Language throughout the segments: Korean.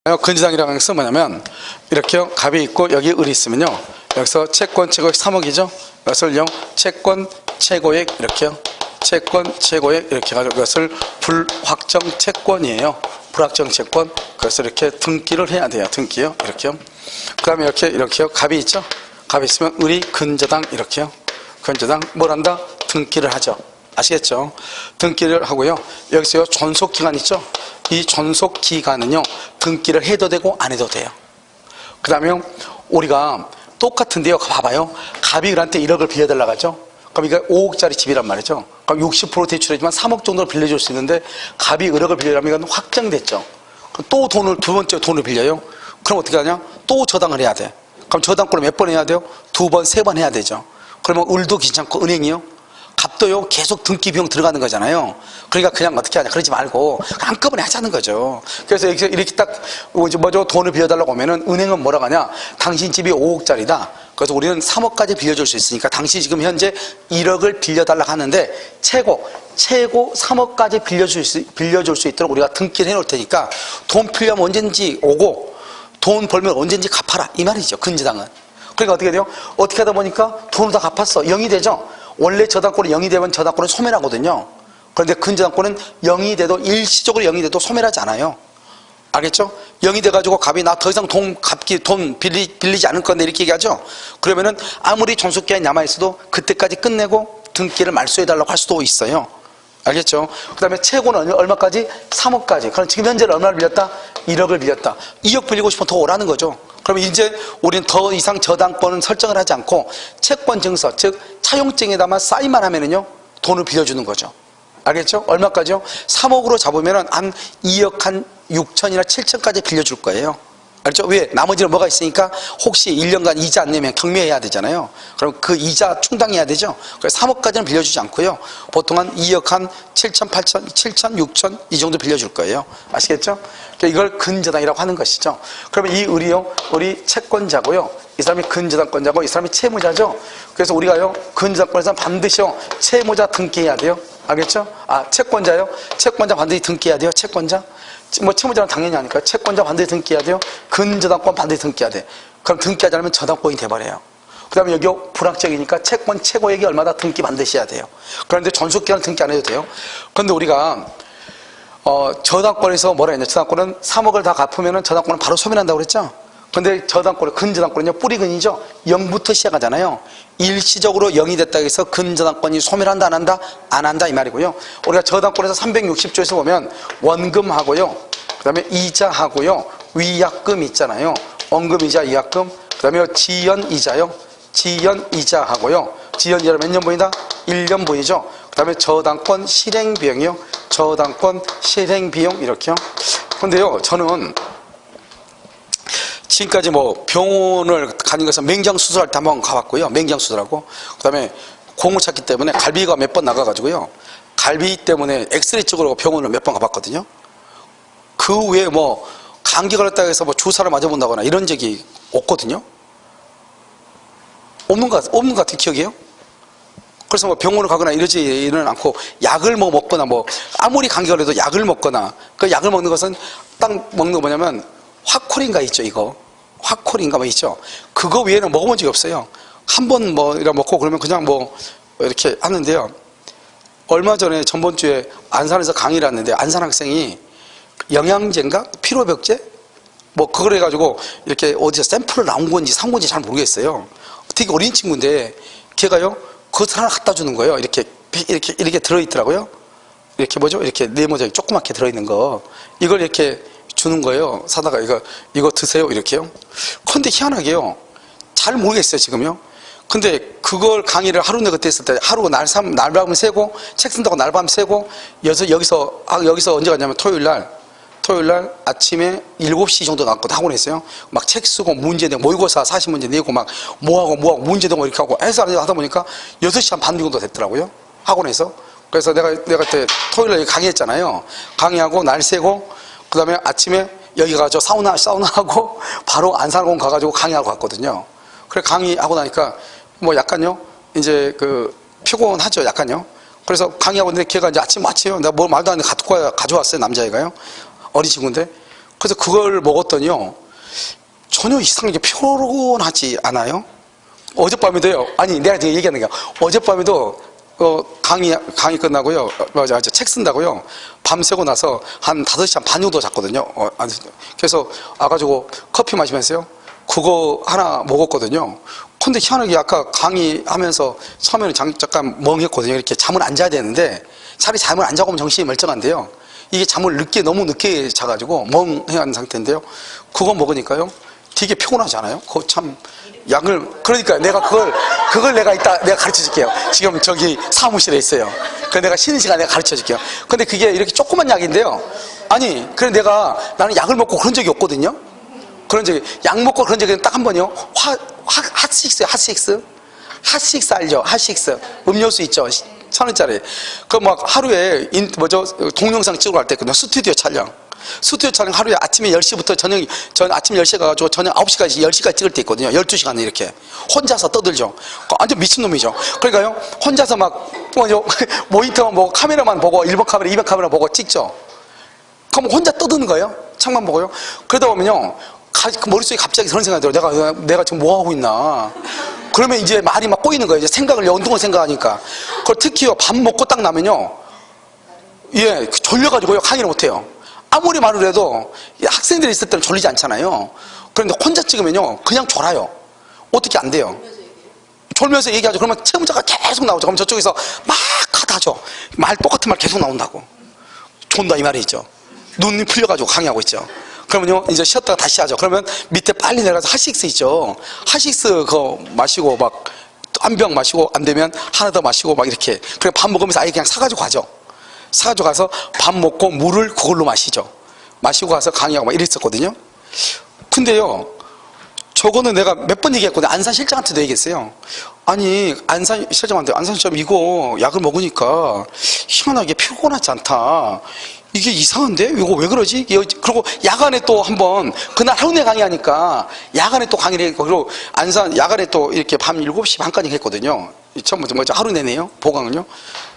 근저당이라는 것은 뭐냐면 이렇게 갑이 있고 여기 을이 있으면요, 여기서 채권 최고액 3억이죠. 이것을요 채권 최고액 이렇게요, 채권 최고액 이렇게 해가지고 이것을 불확정 채권이에요. 불확정 채권. 그래서 이렇게 등기를 해야 돼요. 등기요. 이렇게요. 그 다음에 이렇게요. 갑이 있죠. 갑이 있으면 을이 근저당 이렇게요. 근저당 뭘 한다? 등기를 하죠. 아시겠죠? 등기를 하고요. 여기서 존속기간 있죠? 이 존속기간은요, 등기를 해도 되고 안 해도 돼요. 그 다음에 우리가 똑같은데요. 봐봐요. 갑이 을한테 1억을 빌려달라고 하죠? 그럼 이게 5억짜리 집이란 말이죠. 그럼 60% 대출해주면 3억 정도를 빌려줄 수 있는데 갑이 1억을 빌려라면 이건 확정됐죠. 그럼 또 두 번째 돈을 빌려요. 그럼 어떻게 하냐? 또 저당을 해야 돼. 그럼 저당권을 몇 번 해야 돼요? 2번, 3번 해야 되죠. 그러면 을도 괜찮고 은행이요? 갑도요 계속 등기 비용 들어가는 거잖아요. 그러니까 그냥 어떻게 하냐, 그러지 말고 한꺼번에 하자는 거죠. 그래서 이렇게 딱 뭐죠, 돈을 빌려달라고 하면은 은행은 뭐라고 하냐, 당신 집이 5억짜리다. 그래서 우리는 3억까지 빌려줄 수 있으니까 당신이 지금 현재 1억을 빌려달라고 하는데 최고 3억까지 빌려줄 수 있도록 우리가 등기를 해놓을 테니까 돈 필요하면 언제든지 오고 돈 벌면 언제든지 갚아라, 이 말이죠. 근저당은. 그러니까 어떻게 돼요? 어떻게 하다 보니까 돈을 다 갚았어. 0이 되죠. 원래 저당권이 0이 되면 저당권은 소멸하거든요. 그런데 근저당권은 0이 돼도, 일시적으로 0이 돼도 소멸하지 않아요. 알겠죠? 0이 돼가지고 갑이 나 더 이상 돈 빌리지 않을 건데 이렇게 얘기하죠. 그러면은 아무리 존속기한이 남아있어도 그때까지 끝내고 등기를 말소해달라고 할 수도 있어요. 알겠죠? 그 다음에 최고는 얼마까지? 3억까지. 그럼 지금 현재는 얼마를 빌렸다? 1억을 빌렸다. 2억 빌리고 싶으면 더 오라는 거죠. 그러면 이제 우리는 더 이상 저당권은 설정을 하지 않고 채권 증서, 즉 차용증에다만 사인만 하면은요 돈을 빌려주는 거죠. 알겠죠? 얼마까지요? 3억으로 잡으면은 한 2억 한 6천이나 7천까지 빌려줄 거예요. 알죠? 왜? 나머지는 뭐가 있으니까 혹시 1년간 이자 안 내면 경매해야 되잖아요. 그럼 그 이자 충당해야 되죠. 그래서 3억까지는 빌려주지 않고요. 보통 한 2억 한 7천, 8천, 7천, 6천 이 정도 빌려줄 거예요. 아시겠죠? 이걸 근저당이라고 하는 것이죠. 그러면 이 을이요, 을이 채권자고요, 이 사람이 근저당권자고 이 사람이 채무자죠. 그래서 우리가요 근저당권에서 반드시요 채무자 등기해야 돼요. 알겠죠? 채권자요, 채권자 반드시 등기해야 돼요. 채권자. 뭐 채무자는 당연히 하니까 채권자 반드시 등기해야 돼요. 근저당권 반드시 등기해야 돼. 그럼 등기하지 않으면 저당권이 돼버려요. 그 다음에 여기 불확정이니까 채권 최고액이 얼마다 등기 반드시 해야 돼요. 그런데 존속기간은 등기 안 해도 돼요. 그런데 우리가 저당권에서 뭐라 했냐, 저당권은 3억을 다 갚으면 저당권은 바로 소멸한다고 그랬죠. 근데 근저당권은요 뿌리근이죠. 0부터 시작하잖아요. 일시적으로 0이 됐다고 해서 근저당권이 소멸한다 안 한다? 안 한다 이 말이고요. 우리가 저당권에서 360조에서 보면 원금하고요, 그 다음에 이자하고요, 위약금 있잖아요. 원금이자 위약금, 그 다음에 지연이자요, 지연이자하고요. 지연이자는 몇 년분이다? 1년분이죠. 그 다음에 저당권 실행비용이요, 저당권 실행비용 이렇게요. 근데요 저는 지금까지 뭐 병원을 가는 것은 맹장수술할 때 한번 가봤고요. 맹장수술하고. 그 다음에 공을 찼기 때문에 갈비가 몇 번 나가가지고요. 갈비 때문에 엑스레이 찍으러 병원을 몇 번 가봤거든요. 그 외에 뭐 감기 걸렸다고 해서 뭐 주사를 맞아본다거나 이런 적이 없거든요. 없는 것 같은 기억이에요. 그래서 뭐 병원을 가거나 이러지는 않고 약을 뭐 먹거나 뭐 아무리 감기 걸려도 약을 먹거나, 그 약을 먹는 것은 딱 먹는 거 뭐냐면 화콜인가 있죠, 이거. 화콜인가 뭐 있죠. 그거 외에는 먹어본 적이 없어요. 한 번 뭐 이렇게 먹고 그러면 그냥 뭐 이렇게 하는데요. 얼마 전에 전번주에 안산에서 강의를 했는데 안산 학생이 영양제인가 피로백제 뭐 그걸 해가지고 이렇게 어디서 샘플을 나온 건지 산 건지 잘 모르겠어요. 되게 어린 친구인데 걔가요 그것을 하나 갖다 주는 거예요. 이렇게 들어있더라고요. 이렇게 뭐죠? 이렇게 네모자기 조그맣게 들어있는 거, 이걸 이렇게 주는 거예요. 사다가 이거 드세요 이렇게요. 근데 희한하게요 잘 모르겠어요 지금요. 근데 그걸 강의를 하루 내가 그때 했을 때 하루 날밤을 새고 책 쓴다고 날밤 새고 여기서 언제 갔냐면 토요일날 아침에 7시 정도 나왔거든. 학원에서요. 막 책 쓰고 문제 내고 모의고사 40문제 내고 막 뭐하고 이렇게 하고 해서 하다 보니까 6시 한 반 정도 됐더라고요. 학원에서. 그래서 내가 그때 토요일날 강의했잖아요. 강의하고 날 새고 그 다음에 아침에 여기 가서 사우나하고 바로 안산공원 가가지고 강의하고 갔거든요. 그래 강의하고 나니까 뭐 약간요 이제 피곤하죠 약간요. 그래서 강의하고 있는데 걔가 이제 아침에 내가 뭘 말도 안 했는데 가져왔어요. 남자애가요. 어린 친구인데 그래서 그걸 먹었더니요, 전혀 이상하게 피곤하지 않아요. 어젯밤에도요, 아니, 내가 지금 얘기하는 게, 어젯밤에도, 강의 끝나고요, 맞아, 책 쓴다고요, 밤새고 나서 한 5시 반 정도 잤거든요. 그래서 와가지고 커피 마시면서요, 그거 하나 먹었거든요. 근데 희한하게 아까 강의하면서 처음에는 잠깐 멍했거든요. 이렇게 잠을 안 자야 되는데, 차라리 잠을 안 자고 오면 정신이 멀쩡한데요, 이게 잠을 너무 늦게 자가지고 멍해한 상태인데요, 그거 먹으니까요, 되게 피곤하지 않아요? 그거 참, 그러니까 내가 그걸 내가 가르쳐 줄게요. 지금 저기 사무실에 있어요. 내가 쉬는 시간에 가르쳐 줄게요. 근데 그게 이렇게 조그만 약인데요. 아니, 그래 나는 약을 먹고 그런 적이 없거든요. 약 먹고 그런 적이 딱 한 번이요. 핫식스 알죠? 핫식스. 음료수 있죠? 1,000원짜리. 하루에, 동영상 찍으러 갈 때, 스튜디오 촬영 하루에 아침에 10시부터 아침 10시에 가가지고 저녁 9시까지 10시까지 찍을 때 있거든요. 12시간을 이렇게. 혼자서 떠들죠. 완전 미친놈이죠. 그러니까요, 혼자서 모니터만 보고, 카메라만 보고, 1번 카메라, 2번 카메라 보고 찍죠. 그럼 혼자 떠드는 거예요. 창만 보고요. 그러다 보면요, 머릿속에 갑자기 그런 생각이 들어요. 내가 지금 뭐 하고 있나. 그러면 이제 말이 막 꼬이는 거예요. 이제 생각을 연동을 생각하니까. 특히요, 밥 먹고 딱 나면요, 졸려가지고요, 강의를 못해요. 아무리 말을 해도 학생들이 있을 때는 졸리지 않잖아요. 그런데 혼자 찍으면요, 그냥 졸아요. 어떻게 안 돼요? 졸면서 얘기하죠. 그러면 체험자가 계속 나오죠. 그럼 저쪽에서 막 하다죠. 똑같은 말 계속 나온다고. 존다 이 말이죠. 눈이 풀려가지고 강의하고 있죠. 그러면요, 이제 쉬었다가 다시 하죠. 그러면 밑에 빨리 내려가서 핫식스 있죠. 핫식스 그거 마시고 한 병 마시고 안 되면 하나 더 마시고 이렇게. 그리고 밥 먹으면서 아예 그냥 사가지고 가죠. 사가지고 가서 밥 먹고 물을 그걸로 마시죠. 마시고 가서 강의하고 이랬었거든요. 근데요, 저거는 내가 몇 번 얘기했거든요. 안산 실장한테도 얘기했어요. 아니, 안산 실장한테, 안산 실장 이거 약을 먹으니까 희한하게 피곤하지 않다. 이게 이상한데? 이거 왜 그러지? 그리고 야간에 또 한번, 그날 하루 내 강의하니까 야간에 또 강의를 했고, 그리고 안산 야간에 또 이렇게 밤 7시 반까지 했거든요. 처음 하루 내내요? 보강은요?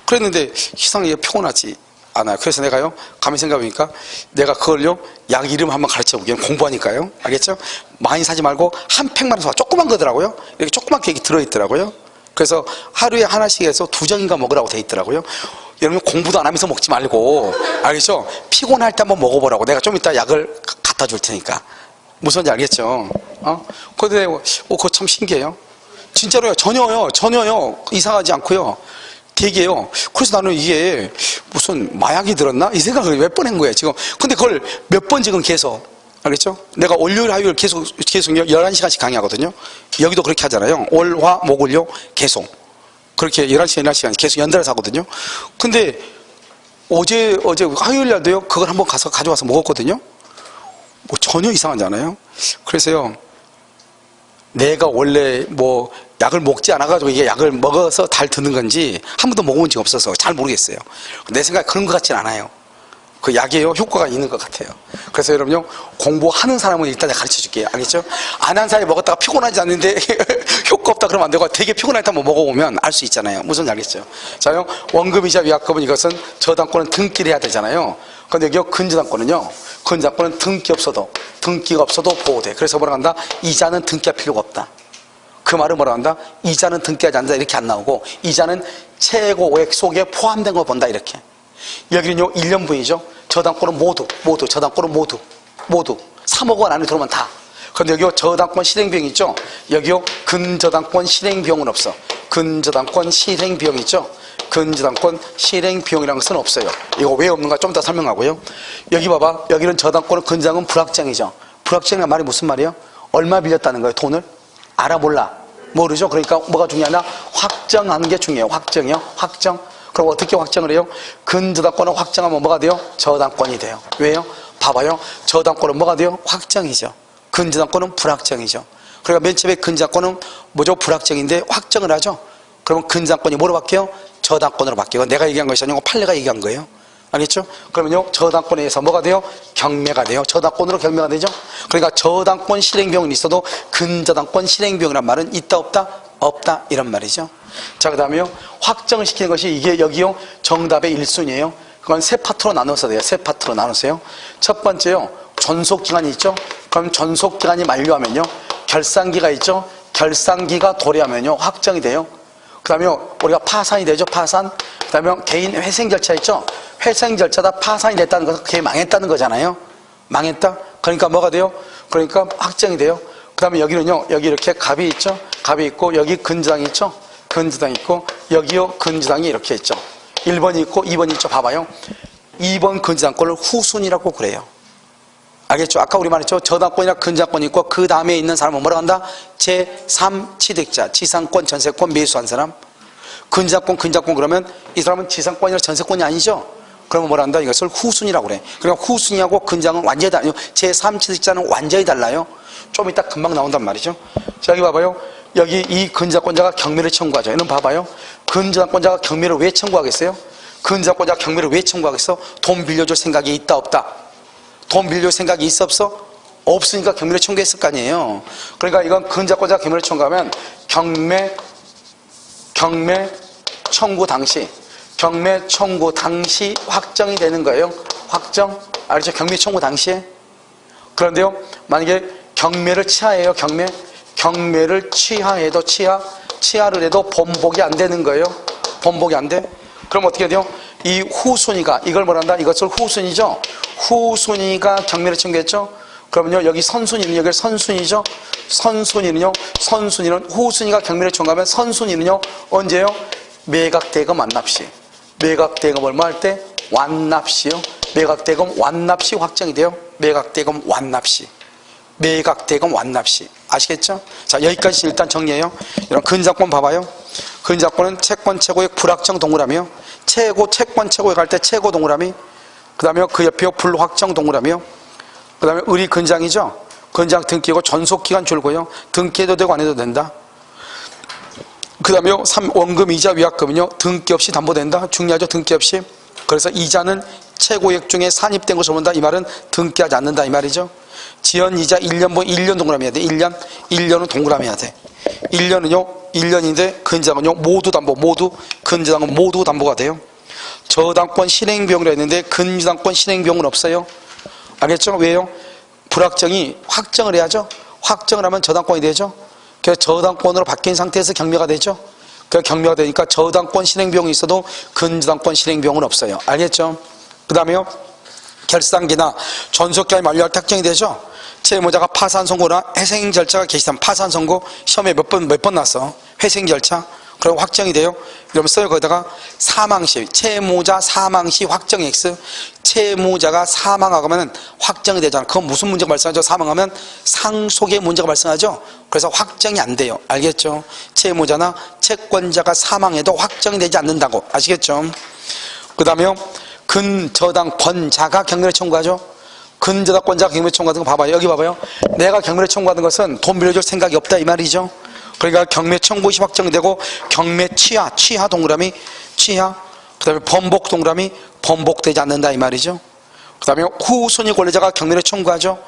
그랬는데 이상하게 피곤하지 않아요. 그래서 내가요, 가만히 생각해보니까 내가 그걸요, 약 이름 한번 가르쳐 보기엔 공부하니까요. 알겠죠? 많이 사지 말고 한 팩만 사서 조그만 거더라고요. 이렇게 조그맣게 이렇게 들어있더라고요. 그래서 하루에 하나씩 해서 2정인가 먹으라고 돼 있더라고요. 여러분 공부도 안 하면서 먹지 말고, 알겠죠? 피곤할 때 한번 먹어보라고. 내가 좀 이따 약을 갖다 줄 테니까. 무슨지 알겠죠? 근데 그거 참 신기해요. 진짜로요. 전혀요. 이상하지 않고요. 되게요. 그래서 나는 이게 무슨 마약이 들었나? 이 생각을 몇 번 한 거예요, 지금. 근데 그걸 몇 번 지금 계속. 알겠죠? 내가 월요일, 화요일 계속 11시간씩 강의하거든요. 여기도 그렇게 하잖아요. 월, 화, 목, 을, 계속. 그렇게 11시간 계속 연달아서 하거든요. 근데 어제 화요일 날도요, 그걸 한번 가져와서 먹었거든요. 전혀 이상하지 않아요? 그래서요, 내가 원래 약을 먹지 않아가지고 이게 약을 먹어서 달 드는 건지 한 번도 먹어본 적이 없어서 잘 모르겠어요. 내 생각에 그런 것 같진 않아요. 그 약에요, 효과가 있는 것 같아요. 그래서 여러분요, 공부하는 사람은 일단 내가 가르쳐 줄게요. 알겠죠? 안 한 사람이 먹었다가 피곤하지 않는데 효과 없다 그러면 안 되고 되게 피곤할 때 한번 먹어보면 알 수 있잖아요. 무슨 알겠죠? 자요, 원금이자 위약금은 이것은 저당권은 등기를 해야 되잖아요. 근데 여기 근저당권은요, 근저당권은 등기가 없어도 보호돼. 그래서 뭐라 한다? 이자는 등기할 필요가 없다. 그 말은 뭐라 한다? 이자는 등기하지 않는다 이렇게 안 나오고, 이자는 최고액 속에 포함된 거 본다 이렇게. 여기는요, 1년분이죠. 저당권은 저당권은 모두 3억 원 안에 들어오면 다. 근데 여기요, 저당권 실행비용 있죠. 여기요, 근저당권 실행비용은 없어. 근저당권 실행비용 있죠. 근저당권 실행비용이라는 것은 없어요. 이거 왜 없는가 좀 더 설명하고요. 여기 봐봐, 여기는 저당권은 근저당은 불확정이죠. 불확정이란 말이 무슨 말이에요? 얼마 빌렸다는 거예요, 돈을? 알아 몰라? 모르죠. 그러니까 뭐가 중요하냐? 확정하는 게 중요해요. 확정이요, 확정. 그럼 어떻게 확정을 해요? 근저당권을 확정하면 뭐가 돼요? 저당권이 돼요. 왜요? 봐봐요. 저당권은 뭐가 돼요? 확정이죠. 근저당권은 불확정이죠. 그러니까 맨 처음에 근저당권은 뭐죠? 불확정인데 확정을 하죠. 그러면 근저당권이 뭐로 바뀌어요? 저당권으로 바뀌어요. 내가 얘기한 것이 아니고 판례가 얘기한 거예요. 알겠죠? 그러면요, 저당권에 의해서 뭐가 돼요? 경매가 돼요. 저당권으로 경매가 되죠? 그러니까 저당권 실행비용은 있어도 근저당권 실행비용이란 말은 있다 없다? 없다 이런 말이죠. 자, 그 다음에요, 확정을 시키는 것이 이게 여기요, 정답의 1순위예요. 그건 세 파트로 나눠서 돼요. 세 파트로 나누세요. 첫 번째요, 존속기간이 있죠. 그럼 존속기간이 만료하면요, 결산기가 있죠. 결산기가 도래하면요, 확정이 돼요. 그 다음에 우리가 파산이 되죠. 파산. 그 다음에 개인 회생 절차 있죠. 회생 절차다 파산이 됐다는 것은 그게 망했다는 거잖아요. 망했다. 그러니까 뭐가 돼요? 그러니까 확정이 돼요. 그 다음에 여기는요, 여기 이렇게 갑이 있죠. 갑이 있고, 여기 근저당이 있죠. 근저당이 있고, 여기요, 근저당이 이렇게 있죠. 1번이 있고 2번이 있죠. 봐봐요. 2번 근저당권을 후순위라고 그래요. 알겠죠? 아까 우리 말했죠. 저당권이나 근저당권이 있고 그 다음에 있는 사람은 뭐라고 한다? 제3취득자, 지상권, 전세권 매수한 사람. 근저당권 그러면 이 사람은 지상권이나 전세권이 아니죠? 그러면 뭐라 한다? 이것을 후순위라고 그래. 그러니까 후순위하고 근저당은 완전히 달라요. 제3취득자는 완전히 달라요. 좀 이따 금방 나온단 말이죠. 자, 여기 봐봐요. 여기 이 근저당권자가 경매를 청구하죠. 이놈 봐봐요. 근저당권자가 경매를 왜 청구하겠어요? 근저당권자가 경매를 왜 청구하겠어? 돈 빌려줄 생각이 있다 없다? 돈 빌려줄 생각이 있어 없어? 없으니까 경매를 청구했을 거 아니에요. 그러니까 이건 근저당권자가 경매를 청구하면 경매 청구 당시 확정이 되는 거예요. 확정. 알죠? 경매 청구 당시에. 그런데요, 만약에 경매를 취하해요. 경매를 취하를 해도 번복이 안 되는 거예요. 번복이 안 돼. 그럼 어떻게 돼요? 이 후순위가, 이걸 뭐란다? 이것을 후순위죠. 후순위가 경매를 청구했죠. 그러면요, 여기 선순위는, 여기 선순위죠. 선순위는 후순위가 경매를 청구하면 선순위는요, 언제요? 매각대금 완납시. 매각대금 얼마 할 때? 완납시요. 매각대금 완납시 확정이 돼요. 매각대금 완납시. 아시겠죠? 자, 여기까지 일단 정리해요. 이런 근저당권 봐봐요. 근저당권은 채권 최고액 불확정 동그라미요. 채권 최고액 할 때 최고 동그라미. 그 다음에 그 옆에 불확정 동그라미요. 그 다음에 의리 근저당이죠. 근저당 등기고 존속기간 줄고요. 등기해도 되고 안 해도 된다. 그 다음에 원금 이자 위약금은요, 등기 없이 담보된다. 중요하죠. 등기 없이. 그래서 이자는 최고액 중에 산입된 것을 본다. 이 말은 등기하지 않는다 이 말이죠. 지연이자 1년 동그라미 해야 돼. 1년은 동그라미 해야 돼. 1년인데 근저당은요 모두 담보, 근저당은 모두 담보가 돼요. 저당권 실행비용이라 했는데 근저당권 실행비용은 없어요. 알겠죠? 왜요? 불확정이 확정을 해야죠. 확정을 하면 저당권이 되죠. 그래서 저당권으로 바뀐 상태에서 경매가 되죠. 그래서 경매가 되니까 저당권 실행비용이 있어도 근저당권 실행비용은 없어요. 알겠죠? 그 다음에요, 결산기나 존속기간이 만료할 때 확정이 되죠. 채무자가 파산 선고나 회생 절차가 개시한 파산 선고 시험에 몇 번 났어. 회생 절차. 그리고 확정이 돼요. 이러면 써요. 거기다가 사망시, 채무자 사망시 확정 X. 채무자가 사망하면 확정이 되잖아. 그건 무슨 문제가 발생하죠? 사망하면 상속의 문제가 발생하죠. 그래서 확정이 안 돼요. 알겠죠? 채무자나 채권자가 사망해도 확정이 되지 않는다고. 아시겠죠? 그 다음에요, 근저당권자가 경매를 청구하죠. 근저당권자가 경매를 청구하는 거 봐봐요. 여기 봐봐요. 내가 경매를 청구하는 것은 돈 빌려줄 생각이 없다 이 말이죠. 그러니까 경매 청구 시 확정이 되고, 경매 취하 동그라미, 그 다음에 번복 동그라미, 번복되지 않는다 이 말이죠. 그 다음에 후순위 권리자가 경매를 청구하죠.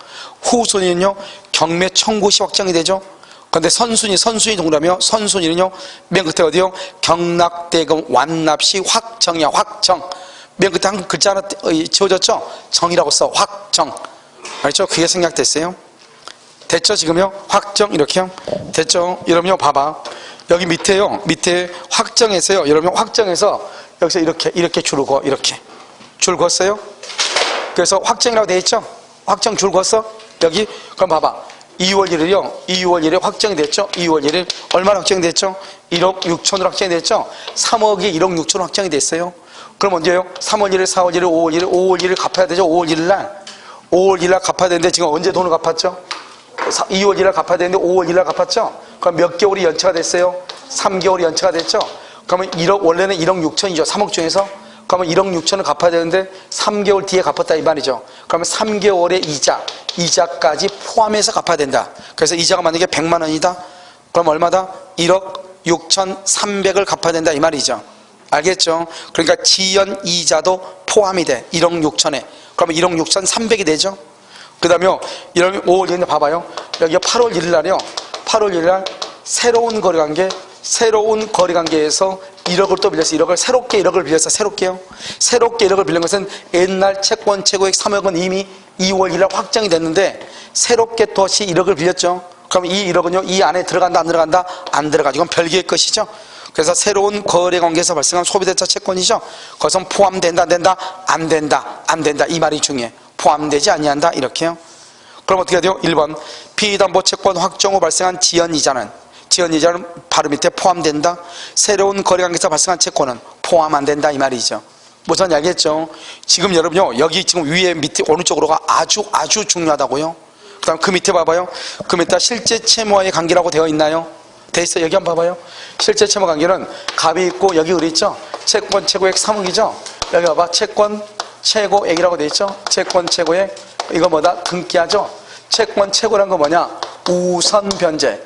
후순위는요, 경매 청구 시 확정이 되죠. 그런데 선순위 동그라미요. 선순위는요, 맨 끝에 어디요? 경락대금 완납 시 확정이야. 확정. 맨 끝에 한 글자 하나 지워졌죠? 정이라고 써. 확정. 알죠? 그게 생략됐어요. 됐죠? 지금요? 확정 이렇게요. 됐죠? 여러분요, 봐봐. 여기 밑에 확정해서요. 여러분 확정해서 여기서 이렇게 줄을 그어. 이렇게 줄 그었어요. 그래서 확정이라고 돼 있죠? 확정 줄 그었어? 여기. 그럼 봐봐. 2월 1일에 확정이 됐죠? 2월 1일 얼마나 확정이 됐죠? 1억 6천으로 확정이 됐죠? 3억이 1억 6천으로 확정이 됐어요. 그럼 언제요? 3월 1일, 4월 1일, 5월 1일 갚아야 되죠? 5월 1일 날 갚아야 되는데 지금 언제 돈을 갚았죠? 2월 1일 날 갚아야 되는데 5월 1일 날 갚았죠? 그럼 몇 개월이 연체가 됐어요? 3개월이 연체가 됐죠? 그러면 원래는 1억 6천이죠. 3억 중에서. 그러면 1억 6천을 갚아야 되는데 3개월 뒤에 갚았다 이 말이죠. 그러면 3개월의 이자까지 포함해서 갚아야 된다. 그래서 이자가 만약에 100만 원이다. 그럼 얼마다? 1억 6천 3백을 갚아야 된다 이 말이죠. 알겠죠? 그러니까 지연 이자도 포함이 돼. 1억 6천에. 그러면 1억 6천 3백이 되죠. 그 다음에 5월 1일 봐봐요. 여기 8월 1일 날이요. 8월 1일 날 새로운 거래관계에서 1억을 또 빌렸어. 새롭게 1억을 빌렸어. 새롭게 1억을 빌린 것은 옛날 채권 최고액 3억은 이미 2월 1일 확정이 됐는데 새롭게 다시 1억을 빌렸죠. 그럼 이 1억은요, 이 안에 들어간다 안 들어간다? 안 들어가죠. 이건 별개의 것이죠. 그래서 새로운 거래관계에서 발생한 소비대차 채권이죠. 그것은 포함된다 안 된다? 안 된다 안 된다, 이 말이 중요해. 포함되지 아니한다 이렇게요. 그럼 어떻게 돼요? 1번 피담보채권 확정 후 발생한 지연이자는 바로 밑에 포함된다. 새로운 거래관계에서 발생한 채권은 포함 안 된다, 이 말이죠. 무슨 알겠죠? 지금 여러분요, 여기 지금 위에 밑에 오른쪽으로가 아주 중요하다고요. 그 다음 그 밑에 봐봐요. 그 밑에 실제 채무와의 관계라고 되어 있나요? 돼 있어요. 여기 한번 봐봐요. 실제 채무 관계는 갑이 있고 여기 을이 있죠. 채권 최고액 3억이죠. 여기 봐봐. 채권 최고액이라고 돼 있죠. 채권 최고액, 이거 뭐다? 등기하죠. 채권 최고란 거 뭐냐? 우선 변제의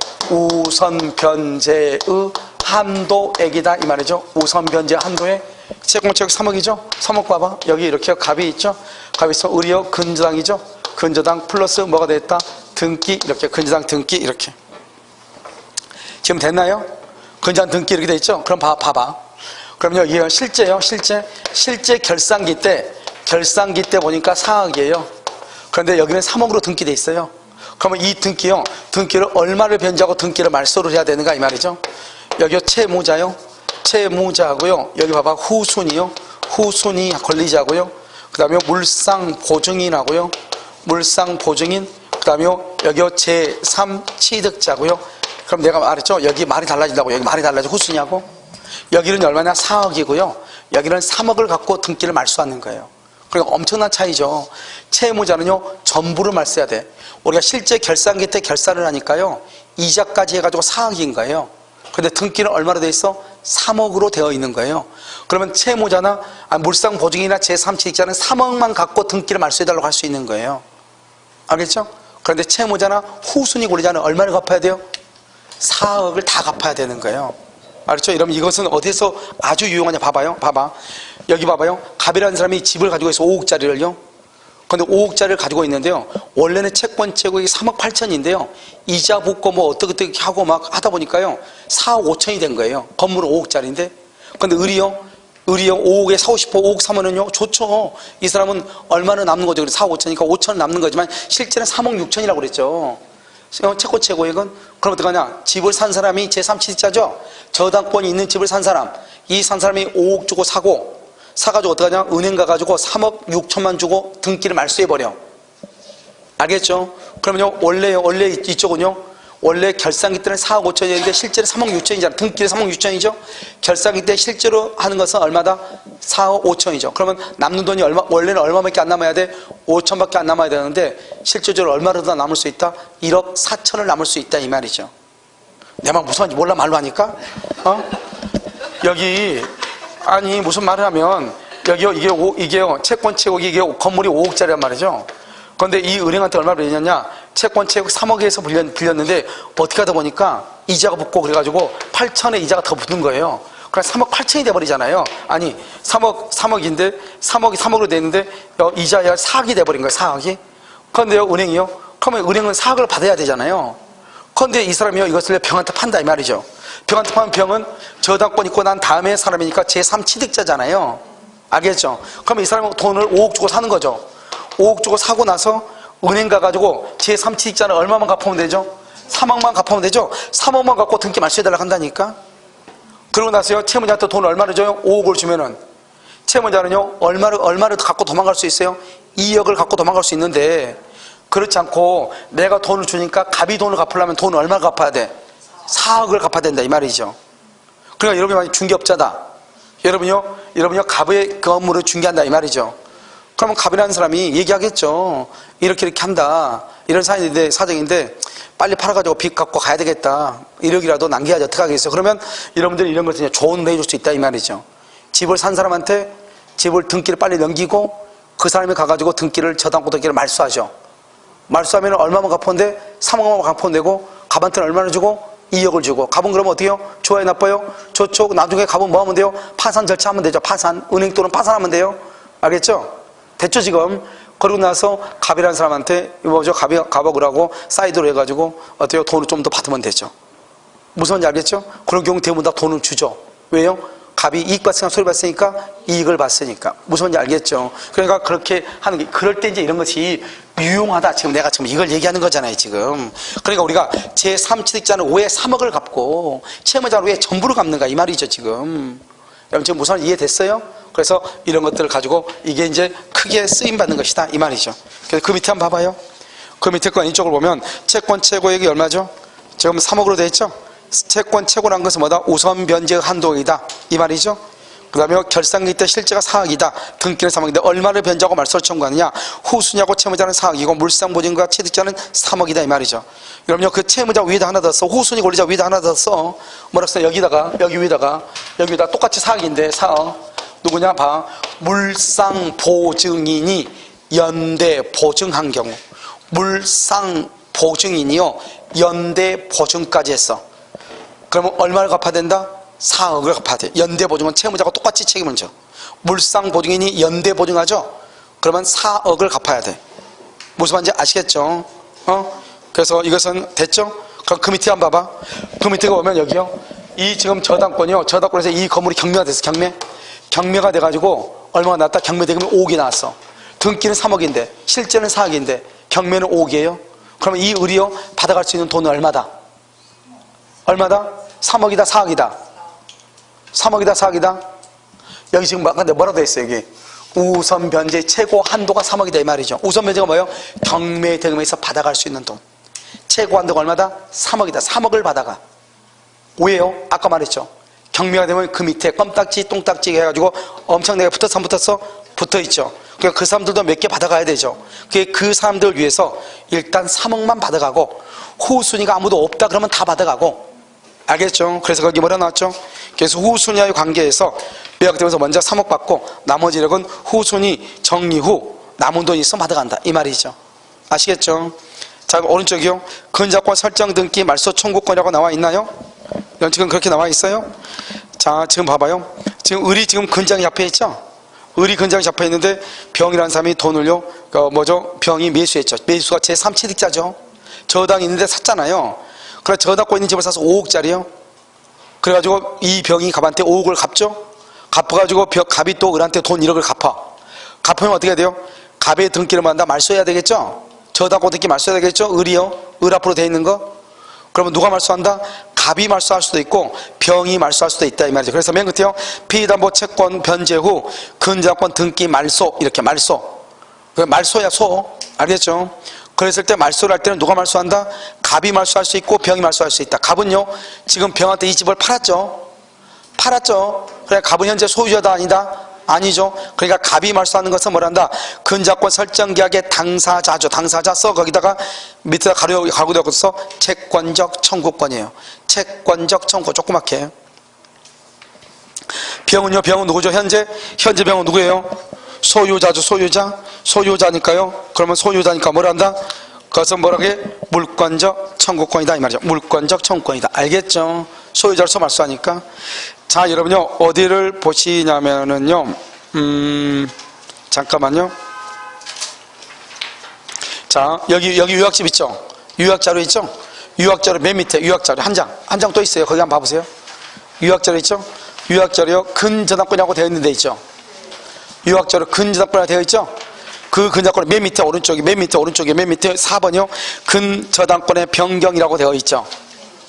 한도액이다, 이 말이죠. 우선 변제 한도액. 채권 최고액 3억이죠. 3억 봐봐. 여기 이렇게 갑이 있죠. 갑이 있어. 을이요. 근저당이죠. 근저당 플러스 뭐가 됐다? 등기. 이렇게 근저당 등기 이렇게. 지금 됐나요? 근저당 등기 이렇게 돼 있죠. 그럼 봐봐. 그럼요, 이게 실제요. 실제 결산기 때 보니까 4억이에요. 그런데 여기는 3억으로 등기돼 있어요. 그러면 이 등기를 얼마를 변제하고 등기를 말소를 해야 되는가, 이 말이죠. 여기요, 채무자고요. 여기 봐봐, 후순위 권리자고요. 그 다음에 물상보증인하고요. 물상보증인. 그 다음에 여기요, 제3취득자고요. 그럼 내가 말했죠. 여기 말이 달라진다고. 여기 말이 달라져. 후순위하고. 여기는 얼마나? 4억이고요. 여기는 3억을 갖고 등기를 말소하는 거예요. 그러니까 엄청난 차이죠. 채무자는요, 전부를 말소해야 돼. 우리가 실제 결산기 때 결산을 하니까요, 이자까지 해가지고 4억인 거예요. 근데 등기는 얼마로 돼 있어? 3억으로 되어 있는 거예요. 그러면 채무자나 물상보증이나 제3취득자는 3억만 갖고 등기를 말소해달라고 할 수 있는 거예요. 알겠죠? 그런데 채무자나 후순위 권리자는 얼마를 갚아야 돼요? 4억을 다 갚아야 되는 거예요. 알았죠? 여러분, 이것은 어디서 아주 유용하냐? 봐봐요. 여기 봐봐요. 갑이라는 사람이 집을 가지고 있어. 5억짜리를요. 근데 5억짜리를 가지고 있는데요, 원래는 채권 최고액이 3억 8천인데요 이자 붙고 뭐 어떻게 하고 막 하다 보니까요 4억 5천이 된 거예요. 건물은 5억짜리인데. 근데 을이요 5억에 사고 싶어. 5억 사면은요 좋죠. 이 사람은 얼마나 남는 거죠? 4억 5천이니까 5천 남는 거지만 실제는 3억 6천이라고 그랬죠. 채권 최고액은. 그럼 어떡하냐? 집을 산 사람이 제3취득자죠. 저당권이 있는 집을 산 사람, 이 산 사람이 5억 주고 사가지고 어떡하냐? 은행 가가지고 3억 6천만 주고 등기를 말소해버려. 알겠죠? 그러면요, 원래 이쪽은요, 원래 결산기 때는 4억 5천이었는데 실제로 3억 6천이잖아. 등기는 3억 6천이죠? 결산기 때 실제로 하는 것은 얼마다? 4억 5천이죠. 그러면 남는 돈이 원래는 얼마밖에 안 남아야 돼? 5천밖에 안 남아야 되는데 실질적으로 얼마로 더 남을 수 있다? 1억 4천을 남을 수 있다, 이 말이죠. 내 말 무슨 말인지 몰라, 말로 하니까? 여기, 아니, 무슨 말을 하면, 여기요, 이게요, 채권 최고액이 이게 건물이 5억짜리란 말이죠. 그런데 이 은행한테 얼마를 빌렸냐? 채권 최고액 3억에서 빌렸는데, 어떻게 하다 보니까 이자가 붙고 그래가지고 8천에 이자가 더 붙는 거예요. 그럼 3억 8천이 돼버리잖아요. 아니, 3억인데, 3억으로 됐는데, 이자야 4억이 돼버린 거예요, 4억이. 그런데요, 은행이요? 그러면 은행은 4억을 받아야 되잖아요. 그런데 이 사람이요, 이것을 병한테 판다, 이 말이죠. 병한테 파면 병은 저당권 있고 난 다음에 사람이니까 제3취득자잖아요. 알겠죠? 그럼 이 사람은 돈을 5억 주고 사는 거죠. 5억 주고 사고 나서 은행 가가지고 제3취득자는 얼마만 갚으면 되죠? 3억만 갚으면 되죠? 3억만 갖고 등기 말소해달라고 한다니까? 그러고 나서요, 채무자한테 돈 얼마를 줘요? 5억을 주면은. 채무자는요, 얼마를 갖고 도망갈 수 있어요? 2억을 갖고 도망갈 수 있는데, 그렇지 않고 내가 돈을 주니까 갑이 돈을 갚으려면 돈을 얼마 갚아야 돼? 4억을 갚아야 된다, 이 말이죠. 그러니까 여러분이 만약 중개업자다. 여러분요 갑의 건물을 중개한다, 이 말이죠. 그러면 갑이라는 사람이 얘기하겠죠. 이렇게 한다. 이런 사정인데 빨리 팔아가지고 빚 갚고 가야 되겠다. 1억이라도 남겨야지 어떡하겠어. 그러면 여러분들이 이런 것을 조언을 해줄 수 있다, 이 말이죠. 집을 산 사람한테 집을 등기를 빨리 넘기고 그 사람이 가가지고 저당권 등기를 말소하죠. 말소하면 얼마만 갚으면 돼? 3억만 갚으면 되고, 갑한테는 얼마나 주고? 2억을 주고. 갑은 그러면 어떻게 해요? 좋아요, 나빠요? 좋죠. 나중에 갑은 뭐 하면 돼요? 파산 절차하면 되죠. 은행 돈은 파산하면 돼요. 알겠죠? 됐죠, 지금? 그러고 나서 갑이라는 사람한테, 갑하고 하고 사이드로 해가지고, 어떻게 해요? 돈을 좀 더 받으면 되죠. 무슨 말인지 알겠죠? 그런 경우 대부분 다 돈을 주죠. 왜요? 갑이 이익 봤으니까 손해 봤으니까 이익을 봤으니까. 무슨 말인지 알겠죠? 그러니까 그렇게 하는 게, 그럴 때 이제 이런 것이 유용하다. 지금 내가 지금 이걸 얘기하는 거잖아요, 지금. 그러니까 우리가 제3취득자는 5에 3억을 갚고 채무자는 왜 전부를 갚는가 이 말이죠, 지금. 여러분 지금 무슨 말 이해됐어요? 그래서 이런 것들을 가지고 이게 이제 크게 쓰임받는 것이다 이 말이죠. 그래서 그 밑에 한번 봐봐요. 그 밑에 거 이쪽을 보면 채권 최고액이 얼마죠? 지금 3억으로 되어 있죠? 채권 최고란 것은 뭐다? 우선 변제 한도액이다 이 말이죠. 그 다음에 결산기 때 실제가 4억이다. 등기는 3억인데 얼마를 변제하고 말소를 청구하느냐? 후순위하고 채무자는 4억이고 물상보증과 취득자는 3억이다 이 말이죠. 그럼요 그 채무자 위에다 하나 더 써. 후순위 권리자 위에다 하나 더 써. 뭐라 써? 여기다가 여기 위에다가 똑같이 4억인데 4억 누구냐? 봐. 물상보증인이 연대 보증한 경우 물상보증인이요 연대 보증까지 했어. 그러면 얼마를 갚아야 된다? 4억을 갚아야 돼. 연대보증은 채무자가 똑같이 책임을 져. 물상보증인이 연대보증하죠? 그러면 4억을 갚아야 돼. 무슨 말인지 아시겠죠? 그래서 이것은 됐죠? 그럼 그 밑에 한번 봐봐. 그 밑에 보면 여기요. 이 지금 저당권이요. 저당권에서 이 건물이 경매가 됐어. 경매가 돼가지고 얼마가 났다? 경매 대금이 5억이 나왔어. 등기는 3억인데 실제는 4억인데 경매는 5억이에요. 그러면 이 을이요 받아갈 수 있는 돈은 얼마다? 얼마다? 3억이다 4억이다 3억이다 4억이다 여기 지금 근데 뭐라고 돼 있어요 여기 우선 변제 최고 한도가 3억이다 이 말이죠. 우선 변제가 뭐예요? 경매 대금에서 받아갈 수 있는 돈 최고 한도가 얼마다? 3억이다 3억을 받아가. 왜요? 아까 말했죠. 경매가 되면 그 밑에 껌딱지 똥딱지 해가지고 엄청나게 붙었어 안 붙었어? 붙어있죠. 그러니까 그 사람들도 몇 개 받아가야 되죠. 그 사람들 위해서 일단 3억만 받아가고 후순위가 아무도 없다 그러면 다 받아가고. 알겠죠? 그래서 거기 뭐라 나왔죠? 그래서 후순위와의 관계에서 매각되면서 먼저 3억 받고 나머지 1억은 후순위 정리 후 남은 돈이 있으면 받아간다 이 말이죠. 아시겠죠? 자 오른쪽이요. 근저권 설정 등기 말소 청구권이라고 나와 있나요? 지금 그렇게 나와 있어요? 자 지금 봐봐요. 지금 을이 지금 근장이 잡혀 있죠? 을이 근장이 잡혀 있는데 병이라는 사람이 돈을요 병이 매수했죠. 매수가 제3취득자죠. 저당이 있는데 샀잖아요. 그래 저당권 있는 집을 사서 5억짜리요. 그래가지고 이 병이 갑한테 5억을 갚죠. 갚아가지고 갑이 또 을한테 돈 1억을 갚아. 갚으면 어떻게 돼요? 갑의 등기를 만다 말소해야 되겠죠. 저당권 등기 말소해야 되겠죠. 을이요. 을 앞으로 돼 있는 거. 그러면 누가 말소한다? 갑이 말소할 수도 있고 병이 말소할 수도 있다 이 말이죠. 그래서 맨 끝에요. 피담보 채권 변제 후 근저당권 등기 말소 이렇게 말소. 말소야 소. 알겠죠? 그랬을 때 말소를 할 때는 누가 말소한다? 갑이 말소할 수 있고 병이 말소할 수 있다. 갑은요 지금 병한테 이 집을 팔았죠. 그래 갑은 현재 소유자다 아니다? 아니죠. 그러니까 갑이 말소하는 것은 뭐란다? 근저권 설정 계약의 당사자죠. 당사자 써. 거기다가 밑에다 가로 되어서 채권적 청구권이에요. 채권적 청구 조그맣게. 병은요 병은 누구죠? 현재 병은 누구예요? 소유자죠. 소유자니까요. 그러면 소유자니까 뭐란다? 그것은 뭐라게? 물권적 청구권이다 이 말이죠. 물권적 청구권이다. 알겠죠? 소유자로서 말소하니까. 자 여러분요 어디를 보시냐면은요 잠깐만요. 자 여기 유학집 있죠? 유학자료 있죠? 유학자료 맨 밑에 유학자료 한 장 또 있어요. 거기 한번 봐보세요. 유학자료 있죠? 유학자료 근저당권이라고 되어 있는 데 있죠? 유학자료 근저당권이라고 되어 있죠? 그 근저당권 맨 밑에 오른쪽에 맨 밑에 4번이요. 근저당권의 변경이라고 되어 있죠?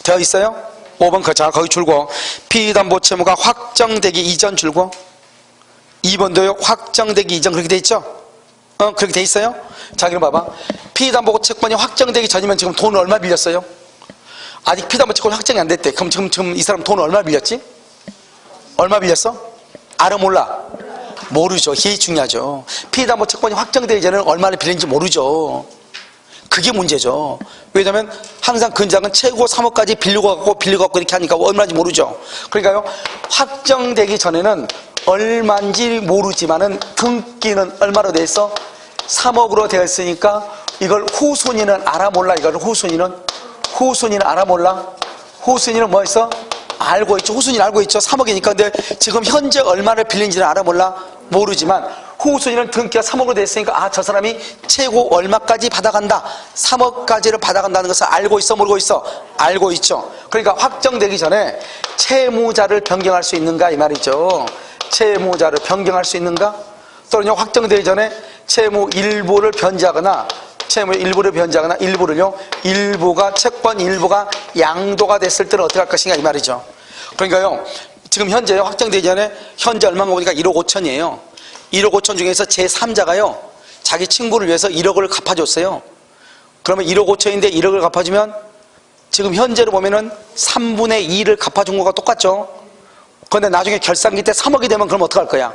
되어 있어요? 5번 거기 줄고 피담보 채무가 확정되기 이전 줄고 2번도요 확정되기 이전 그렇게 돼 있죠? 그렇게 돼 있어요? 자 그럼 봐봐. 피담보 채권이 확정되기 전이면 지금 돈을 얼마 빌렸어요? 아직 피담보 채권이 확정이 안 됐대. 그럼 지금 이 사람 돈을 얼마 빌렸지? 얼마 빌렸어? 알아 몰라? 모르죠. 이게 중요하죠. 피담보 채권이 확정되기 전에는 얼마를 빌렸는지 모르죠. 그게 문제죠. 왜냐하면 항상 근장은 최고 3억까지 빌리고 갖고 이렇게 하니까 얼마인지 모르죠. 그러니까요 확정되기 전에는 얼마인지 모르지만은 등기는 얼마로 돼 있어? 3억으로 되어 있으니까 이걸 후순위는 알아 몰라. 이걸 후순위는 알아 몰라. 후순위는 뭐 있어? 알고 있죠. 후순위는 알고 있죠. 3억이니까. 근데 지금 현재 얼마를 빌린지는 알아 몰라? 모르지만 후순위는 등기가 3억으로 돼 있으니까 저 사람이 최고 얼마까지 받아간다, 3억까지를 받아간다는 것을 알고 있어, 모르고 있어? 알고 있죠. 그러니까 확정되기 전에 채무자를 변경할 수 있는가 이 말이죠. 채무자를 변경할 수 있는가? 또는요, 확정되기 전에 채무 일부를 변제하거나 일부를요, 일부가 채권 일부가 양도가 됐을 때는 어떻게 할 것인가 이 말이죠. 그러니까요, 지금 현재 확정되기 전에 현재 얼마인가 보니까 1억 5천이에요. 1억 5천 중에서 제3자가요, 자기 친구를 위해서 1억을 갚아줬어요. 그러면 1억 5천인데 1억을 갚아주면 지금 현재로 보면은 3분의 2를 갚아준 거가 똑같죠. 그런데 나중에 결산기 때 3억이 되면 그럼 어떡할 거야?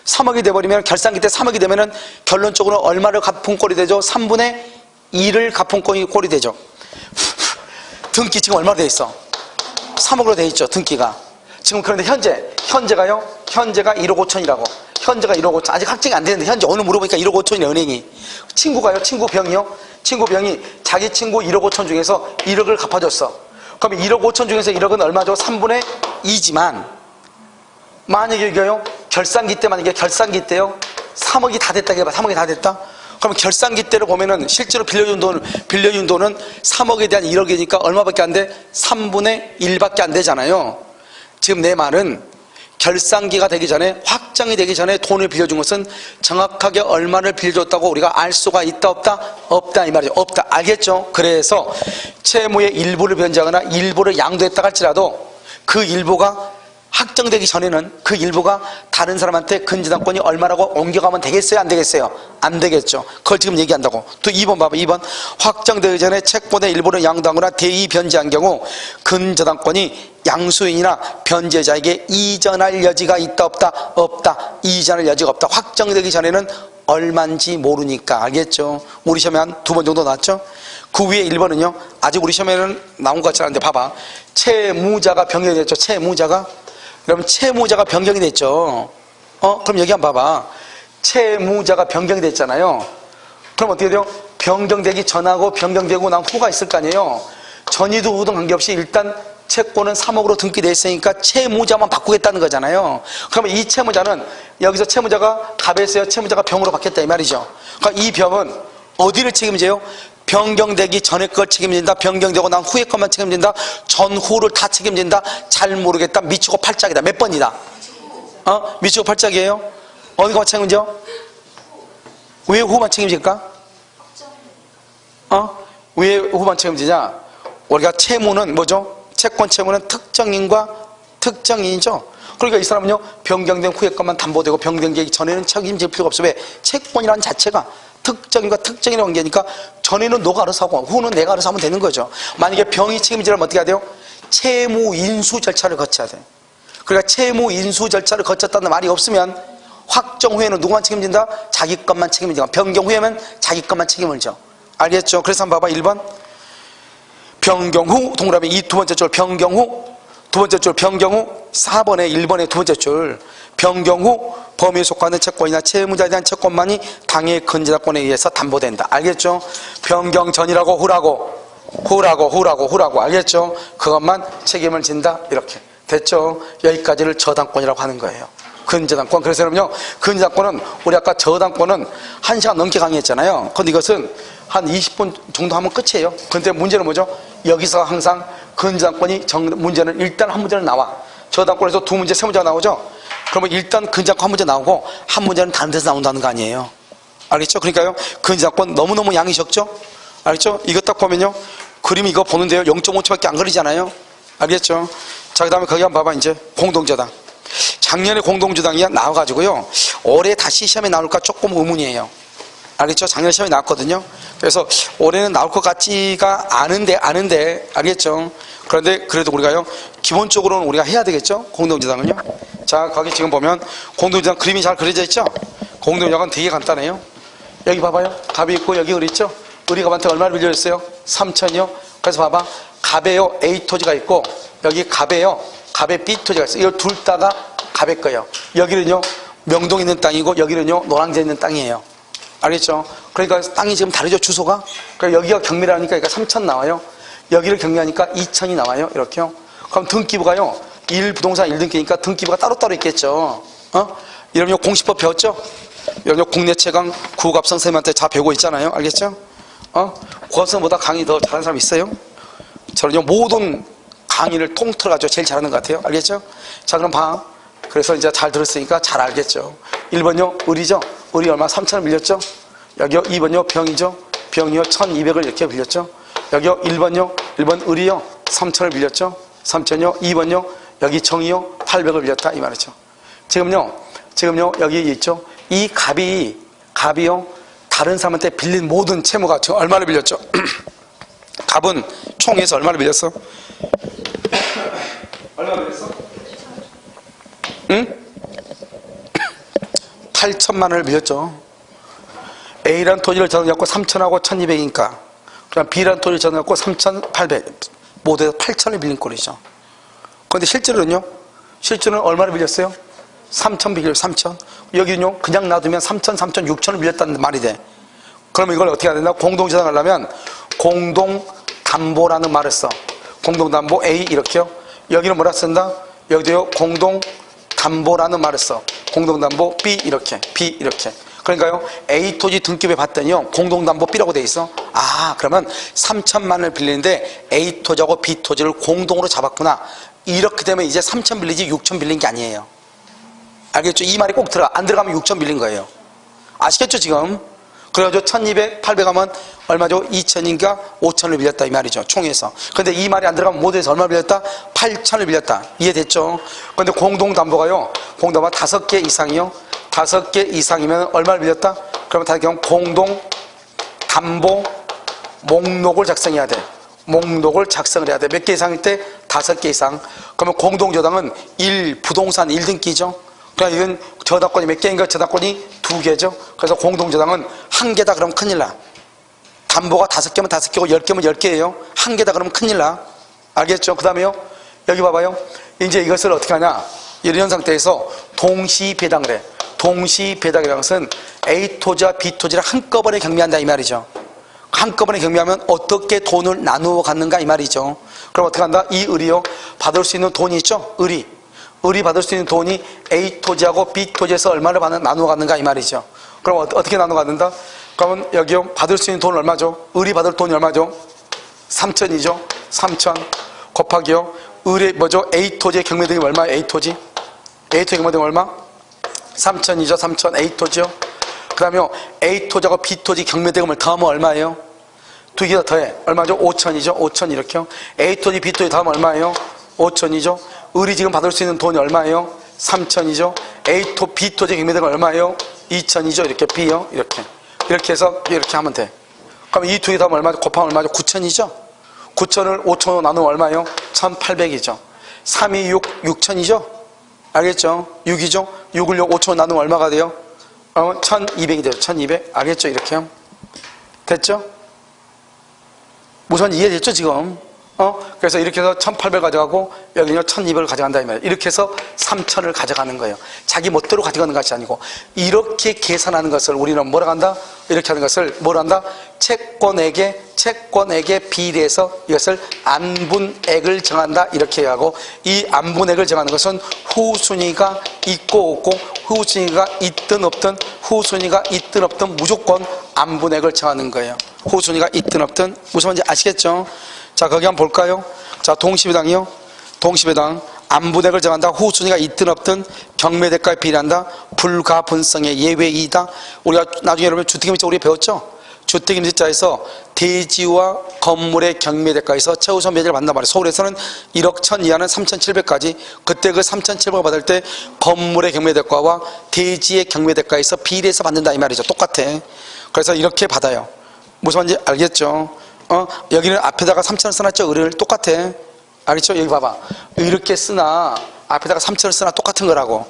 3억이 돼버리면, 결산기 때 3억이 되면은 결론적으로 얼마를 갚은 꼴이 되죠? 3분의 2를 갚은 꼴이 되죠. 등기 지금 얼마로 돼 있어? 3억으로 돼 있죠, 등기가. 지금 그런데 현재가 1억 5천이라고. 현재가 1억 5천. 아직 확정이 안 되는데 현재 오늘 물어보니까 1억 5천이네, 은행이. 친구 병이 자기 친구 1억 5천 중에서 1억을 갚아줬어. 그럼 1억 5천 중에서 1억은 얼마죠? 3분의 2지만 만약에 이거요, 결산기 때 만약에 결산기 때요 3억이 다 됐다 해봐. 3억이 다 됐다? 그럼 결산기 때를 보면은 실제로 빌려준 돈은 3억에 대한 1억이니까 얼마밖에 안 돼? 3분의 1밖에 안 되잖아요. 지금 내 말은 결산기가 되기 전에, 확정이 되기 전에 돈을 빌려준 것은 정확하게 얼마를 빌려줬다고 우리가 알 수가 있다, 없다? 없다 이 말이죠. 없다. 알겠죠? 그래서 채무의 일부를 변제하거나 일부를 양도했다 할지라도 그 일부가 확정되기 전에는 그 일부가 다른 사람한테 근저당권이 얼마라고 옮겨가면 되겠어요, 안 되겠어요? 안 되겠죠. 그걸 지금 얘기한다고. 또 2번 봐봐. 2번 확정되기 전에 채권의 일부를 양도하거나 대의 변제한 경우 근저당권이 양수인이나 변제자에게 이전할 여지가 있다, 없다? 없다. 이전할 여지가 없다. 확정되기 전에는 얼마인지 모르니까. 알겠죠? 우리 시험에 한 2번 정도 나왔죠? 그 위에 1번은요 아직 우리 시험에는 나온 것 같지 않은데 봐봐. 채무자가 변경이 됐죠. 그럼 채무자가 변경이 됐죠. 그럼 여기 한번 봐봐. 채무자가 변경이 됐잖아요. 그럼 어떻게 돼요? 변경되기 전하고 변경되고 난 후가 있을 거 아니에요. 전이도 후도 관계없이 일단 채권은 3억으로 등기되어 있으니까 채무자만 바꾸겠다는 거잖아요. 그러면 이 채무자는 여기서 채무자가 갑에서요, 채무자가 병으로 바뀌었다 이 말이죠. 그러니까 이 병은 어디를 책임져요? 변경되기 전에 걸 책임진다, 변경되고 난 후에 것만 책임진다, 전후를 다 책임진다. 잘 모르겠다. 미치고 팔짝이다. 몇 번이다? 미치고 팔짝이에요? 어느 것만 책임져? 왜 후만 책임질까? 왜 후만 책임지냐? 우리가 채무는 뭐죠? 채권 채무는 특정인과 특정인이죠. 그러니까 이 사람은요, 변경된 후에 것만 담보되고 변경되기 전에는 책임질 필요가 없어. 왜? 채권이라는 자체가 특정인과 특정인의 관계니까 전에는 너가 알아서 하고 후는 내가 알아서 하면 되는 거죠. 만약에 병이 책임지려면 어떻게 해야 돼요? 채무 인수 절차를 거쳐야 돼요. 그러니까 채무 인수 절차를 거쳤다는 말이 없으면 확정 후에는 누구만 책임진다? 자기 것만 책임진다. 변경 후에는 자기 것만 책임을 져. 알겠죠? 그래서 한번 봐봐. 1번 변경 후, 동그라미 이 두 번째 줄 변경 후, 두 번째 줄 변경 후, 4번에 1번의 두 번째 줄 변경 후 범위에 속하는 채권이나 채무자에 대한 채권만이 당해 근저당권에 의해서 담보된다. 알겠죠? 변경 전이라고 후라고 알겠죠? 그것만 책임을 진다. 이렇게 됐죠? 여기까지를 저당권이라고 하는 거예요. 근저당권. 그래서 여러분요, 근저당권은 우리 아까 저당권은 1시간 넘게 강의했잖아요. 근데 이것은 한 20분 정도 하면 끝이에요. 근데 문제는 뭐죠? 여기서 항상 근저당권이 문제는 일단 한 문제는 나와. 저당권에서 2문제, 3문제가 나오죠? 그러면 일단 근저당권 한 문제 나오고 한 문제는 다른 데서 나온다는 거 아니에요. 알겠죠? 그러니까요, 근저당권 너무너무 양이 적죠? 알겠죠? 이거 딱 보면요, 그림 이거 보는데요, 0.5초밖에 안 걸리잖아요. 알겠죠? 자, 그 다음에 거기 한번 봐봐. 이제 공동저당. 작년에 공동저당이 나와가지고요, 올해 다시 시험에 나올까 조금 의문이에요. 알겠죠? 작년 시험에 나왔거든요. 그래서 올해는 나올 것 같지가 않은데 알겠죠? 그런데 그래도 우리가요, 기본적으로는 우리가 해야 되겠죠? 공동저당은요. 자, 거기 지금 보면 공동저당 그림이 잘 그려져 있죠? 공동저당은 되게 간단해요. 여기 봐봐요. 갑이 있고 여기 을 있죠? 을이 갑한테 얼마를 빌려줬어요? 3천이요. 그래서 봐봐. 갑에요, A 토지가 있고 여기 갑에요, 갑에 B 토지가 있어요. 이 둘 다가 갑의 거예요. 여기는요, 명동 있는 땅이고 여기는요, 노량진 있는 땅이에요. 알겠죠? 그러니까 땅이 지금 다르죠, 주소가? 그러니까 여기가 경매라니까 여기가 3천 나와요. 여기를 경매하니까 2천이 나와요. 이렇게요. 그럼 등기부가요, 1부동산 1등기니까 등기부가 따로따로 있겠죠. 이러면 공시법 배웠죠? 여기 국내 최강 구갑선 선생님한테 다 배우고 있잖아요. 알겠죠? 구갑선보다 강의 더 잘하는 사람 있어요? 저는요, 모든 강의를 통틀어가지고 제일 잘하는 것 같아요. 알겠죠? 자, 그럼 봐. 그래서 이제 잘 들었으니까 잘 알겠죠. 1번요, 을이죠? 을이 얼마? 3,000을 빌렸죠? 여기요, 2번요, 병이죠? 병이요, 1,200을 이렇게 빌렸죠? 여기요, 1번요, 1번 을이요, 3,000을 빌렸죠? 3,000이요, 2번요, 여기 정이요, 800을 빌렸다. 이 말이죠. 지금요, 여기 있죠? 이 갑이요, 다른 사람한테 빌린 모든 채무가 지금 얼마를 빌렸죠? 갑은 총에서 얼마를 빌렸어? 얼마 빌렸어? 응? 8천만 원을 빌렸죠. A라는 토지를 전해갖고 3천하고 1,200이니까 그럼 B라는 토지를 전해갖고 3,800 모두 해서 8천을 빌린 꼴이죠. 그런데 실제로는요? 실제로는 얼마를 빌렸어요? 3천 빌려요. 3천. 여기는요, 그냥 놔두면 3천, 3천, 6천을 빌렸다는 말이 돼. 그러면 이걸 어떻게 해야 된다? 공동재산을 하려면 공동담보라는 말을 써. 공동담보 A 이렇게요. 여기는 뭐라 쓴다? 여기도요, 공동담보라는 말을 써. 공동담보 B 이렇게, B 이렇게. 그러니까요, A 토지 등급에 봤더니요, 공동담보 B라고 돼 있어. 아, 그러면 3천만 원을 빌리는데 A 토지하고 B 토지를 공동으로 잡았구나. 이렇게 되면 이제 3천 빌리지 6천 빌린 게 아니에요. 알겠죠? 이 말이 꼭 들어가. 안 들어가면 6천 빌린 거예요. 아시겠죠, 지금? 그래가지고 1,200, 800 하면 얼마죠? 2천인가 5천을 빌렸다 이 말이죠. 총에서. 근데 이 말이 안 들어가면 모두에서 얼마 빌렸다? 8천을 빌렸다. 이해됐죠? 근데 공동담보가요, 공담보 5개 이상이요. 5개 이상이면 얼마를 빌렸다? 그러면 다시 경우 공동담보 목록을 작성해야 돼. 목록을 작성을 해야 돼. 몇 개 이상일 때? 5개 이상. 그러면 공동저당은 1, 부동산 1등기죠. 그러니까 이건 저당권이 몇 개인가? 저당권이 2개죠. 그래서 공동저당은 1개다 그러면 큰일 나. 담보가 5개면 5개고 10개면 10개예요. 1개다 그러면 큰일 나. 알겠죠? 그 다음에요, 여기 봐봐요. 이제 이것을 어떻게 하냐. 이런 상태에서 동시배당을 해. 동시배당이라는 것은 A 토지와 B 토지를 한꺼번에 경매한다 이 말이죠. 한꺼번에 경매하면 어떻게 돈을 나누어 갖는가 이 말이죠. 그럼 어떻게 한다? 이 을이요, 받을 수 있는 돈이 있죠? 을이 받을 수 있는 돈이 A 토지하고 B 토지에서 얼마를 나누어 갖는가 이 말이죠. 그럼 어떻게 나누어 갖는다? 그러면 여기요, 받을 수 있는 돈은 얼마죠? 을이 받을 돈이 얼마죠? 3천이죠. 3천 곱하기요, 을의 뭐죠? A 토지의 경매등이 얼마예요? A 토지 경매등이 얼마? 3천이죠. 3천 A 토지요. 그 다음에 A 토지하고 B 토지 경매대금을 더하면 얼마예요? 2개 더해. 얼마죠? 5천이죠. 5천 이렇게요. A 토지 B 토지 더하면 얼마예요? 5천이죠. 을이 지금 받을 수 있는 돈이 얼마예요? 3천이죠. B 토지 경매대금 얼마예요? 2천이죠. 이렇게 B요. 이렇게 해서 이렇게 하면 돼. 그럼 이 2개 더하면 얼마죠? 곱하면 얼마죠? 9천이죠. 9천을 5천으로 나누면 얼마예요? 1,800이죠. 3, 2, 6, 6천이죠. 알겠죠? 6이죠. 6을 5천으로 나누면 얼마가 돼요? 1,200이 돼요. 1,200. 알겠죠? 이렇게. 됐죠? 우선 이해됐죠? 지금? 그래서 이렇게 해서 1,800 가져가고, 여기는 1,200을 가져간다, 이 말이에요. 이렇게 해서 3,000을 가져가는 거예요. 자기 멋대로 가져가는 것이 아니고, 이렇게 계산하는 것을 우리는 뭐라 한다? 이렇게 하는 것을 뭐라 한다? 채권액에 비례해서 이것을 안분액을 정한다. 이렇게 하고, 이 안분액을 정하는 것은 후순위가 있고 없고, 후순위가 있든 없든 무조건 안분액을 정하는 거예요. 후순위가 있든 없든. 무슨 말인지 아시겠죠? 자, 거기 한번 볼까요? 자, 동시배당이요. 동시배당. 안분액을 정한다. 후순위가 있든 없든 경매대가에 비례한다. 불가분성의 예외이다. 우리가 나중에 여러분 주택임대차 우리 배웠죠? 주택임대차에서 대지와 건물의 경매대가에서 최우선 매제를 받는단 말이에요. 서울에서는 1억 1천 이하는 3,700까지. 그때 그 3,700을 받을 때 건물의 경매대가와 대지의 경매대가에서 비례해서 받는다 이 말이죠. 똑같아. 그래서 이렇게 받아요. 무슨 말인지 알겠죠? 여기는 앞에다가 3천을 써놨죠? 을을 똑같아. 알겠죠? 여기 봐봐. 이렇게 쓰나 앞에다가 3천을 쓰나 똑같은 거라고.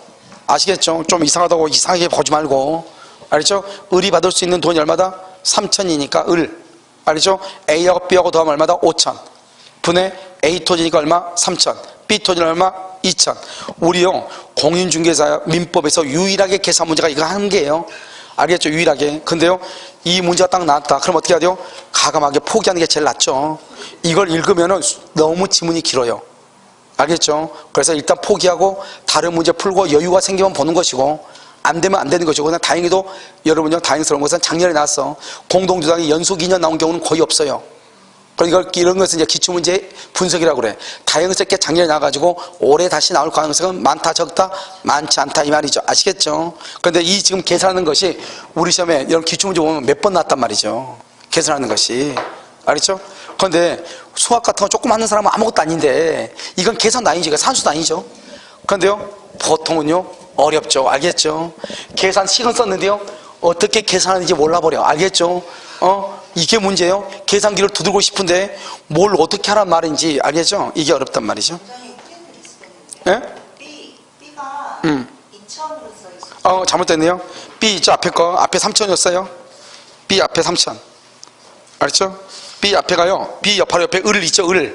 아시겠죠? 좀 이상하다고 이상하게 보지 말고. 알겠죠? 을이 받을 수 있는 돈이 얼마다? 3천이니까 을. 알겠죠? A하고 B하고 더하면 얼마다? 5천. 분의 A 토지니까 얼마? 3천. B 토지는 얼마? 2천. 우리요, 공인중개사 민법에서 유일하게 계산 문제가 이거 한 개예요. 알겠죠? 유일하게. 근데요, 이 문제가 딱 나왔다. 그럼 어떻게 해야 돼요? 가감하게 포기하는 게 제일 낫죠. 이걸 읽으면은 너무 지문이 길어요. 알겠죠? 그래서 일단 포기하고 다른 문제 풀고 여유가 생기면 보는 것이고, 안 되면 안 되는 거죠. 그냥 다행히도 여러분요, 다행스러운 것은 작년에 나왔어. 공동주당이 연속 2년 나온 경우는 거의 없어요. 그러니까 이런 것은 이제 기출문제 분석이라고 그래. 다행스럽게 작년에 나와가지고 올해 다시 나올 가능성은 많다, 적다, 많지 않다 이 말이죠. 아시겠죠? 그런데 이 지금 계산하는 것이 우리 시험에 이런 기출문제 보면 몇 번 나왔단 말이죠. 계산하는 것이. 알겠죠? 그런데 수학 같은 거 조금 하는 사람은 아무것도 아닌데 이건 계산도 아니죠. 이거 산수도 아니죠. 그런데요, 보통은요 어렵죠. 알겠죠? 계산 시간 썼는데요, 어떻게 계산하는지 몰라버려. 알겠죠? 이게 문제예요. 계산기를 두들고 싶은데 뭘 어떻게 하란 말인지 알겠죠? 이게 어렵단 말이죠. 예? B가 2,000으로 써있어요. 잘못됐네요. B 있죠? 앞에 거. 앞에 3,000이었어요. B 앞에 3,000. 알았죠? B 앞에가요. B 바로 옆에 을 있죠? 을이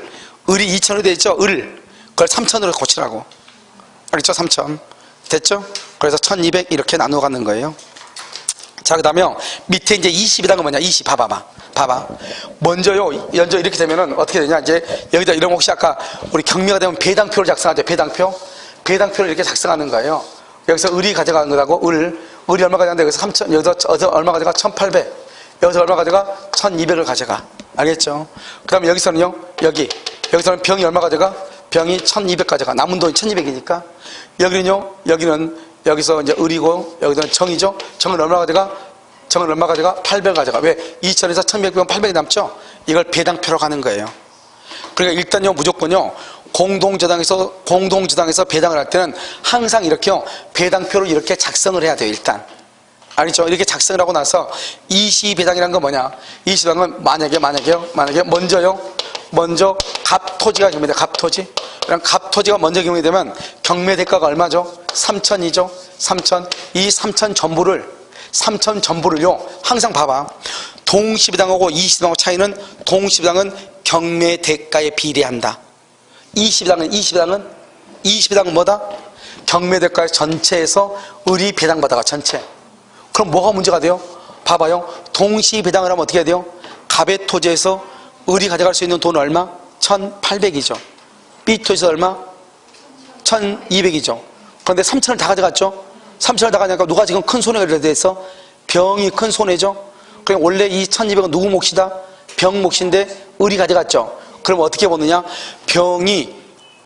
2,000으로 되어 있죠? 그걸 3,000으로 고치라고. 알겠죠? 3,000. 됐죠? 그래서 1,200 이렇게 나누어 가는 거예요. 자, 그 다음에 밑에 이제 20이라는 건 뭐냐? 20. 봐봐. 먼저 이렇게 되면은 어떻게 되냐? 이제 여기다 이런 거 혹시 아까 우리 경미가 되면 배당표를 작성하죠. 배당표를 이렇게 작성하는 거예요. 여기서 을이 가져가는 거라고. 을이 얼마 가져가는데 여기서 3,000, 여기서 얼마 가져가? 1,800. 여기서 얼마 가져가? 1,200을 가져가. 알겠죠? 그 다음에 여기서는요, 여기서는 병이 얼마 가져가? 병이 1,200 가져가. 남은 돈이 1,200이니까. 여기서 이제 을이고, 여기서는 정이죠? 정은 얼마 가져가? 800 가져가. 왜? 2,000에서 1,200 빼면 800이 남죠? 이걸 배당표로 가는 거예요. 그러니까 일단요, 무조건요, 공동저당에서 배당을 할 때는 항상 이렇게요, 배당표를 이렇게 작성을 해야 돼요, 일단. 알겠죠? 이렇게 작성을 하고 나서 이시배당이라는 건 뭐냐? 이시배당은 만약에 먼저 갑토지가 경매돼. 갑토지. 그럼 갑토지가 먼저 경매되면 경매대가가 얼마죠? 3,000이죠. 3,000. 이 3,000 전부를요, 항상 봐봐. 동시배당하고 이시배당하고 차이는, 동시배당은 경매대가에 비례한다. 이시배당은 뭐다? 경매대가 전체에서 을이 배당받아가. 전체. 그럼 뭐가 문제가 돼요? 봐봐요. 동시배당을 하면 어떻게 해야 돼요? 갑의 토지에서 을이 가져갈 수 있는 돈은 얼마? 1,800이죠. B 토지에서 얼마? 1,200이죠. 그런데 3,000을 다 가져갔죠? 3,000을 다 가져가니까 누가 지금 큰 손해가 돼서? 병이 큰 손해죠? 그럼 원래 이 1,200은 누구 몫이다? 병 몫인데 을이 가져갔죠? 그럼 어떻게 보느냐? 병이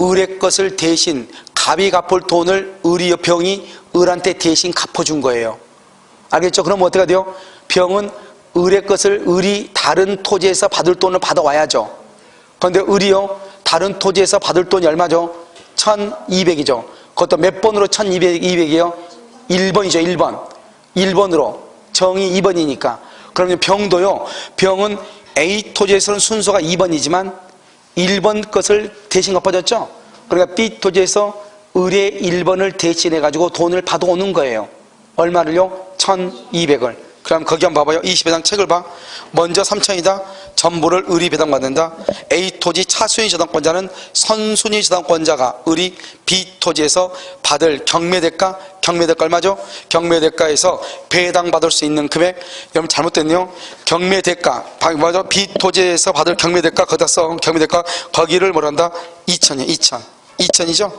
을의 것을 대신, 갑이 갚을 돈을 병이 을한테 대신 갚아준 거예요. 알겠죠? 그럼 어떻게 돼요? 병은 을의 것을 을이 다른 토지에서 받을 돈을 받아와야죠. 그런데 을이요, 다른 토지에서 받을 돈이 얼마죠? 1,200이죠. 그것도 몇 번으로 1,200이요? 1번이죠. 1번으로. 정이 2번이니까. 그러면 병도요, 병은 A 토지에서는 순서가 2번이지만 1번 것을 대신 갚아줬죠. 그러니까 B 토지에서 을의 1번을 대신해가지고 돈을 받아오는 거예요. 얼마를요? 1,200을. 그럼 거기 한번 봐봐요. 20배당 책을 봐. 먼저 3,000이다. 전부를 을이 배당받는다. A 토지 차순위 저당권자는 선순위 저당권자가 을이 B 토지에서 받을 경매대가 얼마죠? 경매대가에서 배당받을 수 있는 금액. 여러분 잘못됐네요. 경매대가 맞아. B 토지에서 받을 경매대가 거기다 써. 경매대가 거기를 뭐란다? 2,000이요. 2,000이죠.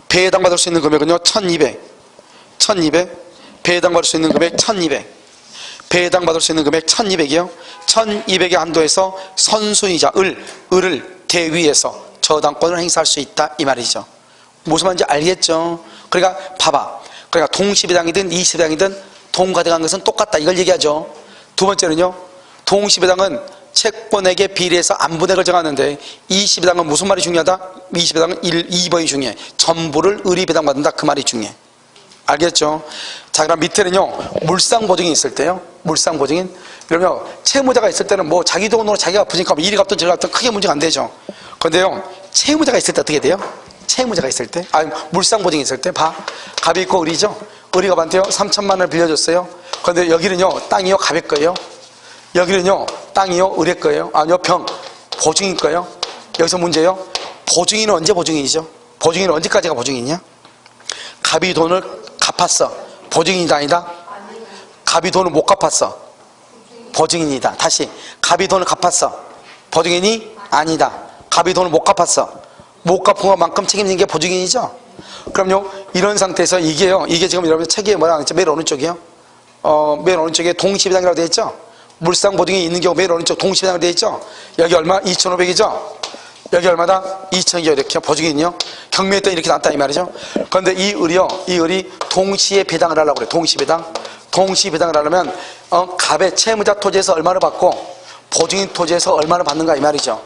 배당받을 수 있는 금액은요, 1,200. 배당받을 수 있는 금액 1,200. 배당받을 수 있는 금액 1,200이요. 1,200의 한도에서 선순위자 을을 대위해서 저당권을 행사할 수 있다 이 말이죠. 무슨 말인지 알겠죠? 그러니까 봐봐. 그러니까 동시배당이든 이시배당이든 돈 가져간 것은 똑같다 이걸 얘기하죠. 두 번째는요, 동시배당은 채권액에 비례해서 안분액을 정하는데 이시배당은 무슨 말이 중요하다? 이시배당은 2번이 중요해. 전부를 을이 배당받는다 그 말이 중요해. 알겠죠? 자, 그럼 밑에는요, 물상보증이 있을 때요. 물상보증인. 그러면 채무자가 있을 때는 뭐 자기 돈으로 자기가 갚으니까 뭐 이리 갚든 저리 갚든 크게 문제가 안 되죠. 그런데요, 채무자가 있을 때 어떻게 돼요? 채무자가 있을 때? 물상보증이 있을 때? 봐. 갑이 있고 을이죠? 을이 갑한테요, 3,000만 원을 빌려줬어요. 그런데 여기는요, 땅이요, 갑의 거예요. 여기는요, 땅이요, 을의 거예요. 아니요, 보증인 거예요. 여기서 문제요. 보증인은 언제 보증인이죠? 보증인은 언제까지가 보증인이냐? 갑이 돈을 갚았어. 보증인이다 아니다? 갑이 돈을 못 갚았어. 보증인이다. 다시. 갑이 돈을 갚았어. 보증인이 아니다. 갑이 돈을 못 갚았어. 못 갚은 것만큼 책임진 게 보증인이죠. 그럼요, 이런 상태에서 이게 지금 여러분 책에 뭐라 했죠? 맨 오른쪽이요. 맨 오른쪽에 동시배당이라고 되어 있죠. 물상 보증이 있는 경우 맨 오른쪽 동시배당이라고 되어 있죠. 여기 얼마? 2,500이죠. 여기 얼마다? 2,000이요. 이렇게 보증인이요. 경매에 때 이렇게 나왔다 이 말이죠. 그런데 이 을이 동시에 배당을 하려고 그래요. 동시 배당을 하려면 갑의 채무자 토지에서 얼마를 받고 보증인 토지에서 얼마를 받는가 이 말이죠.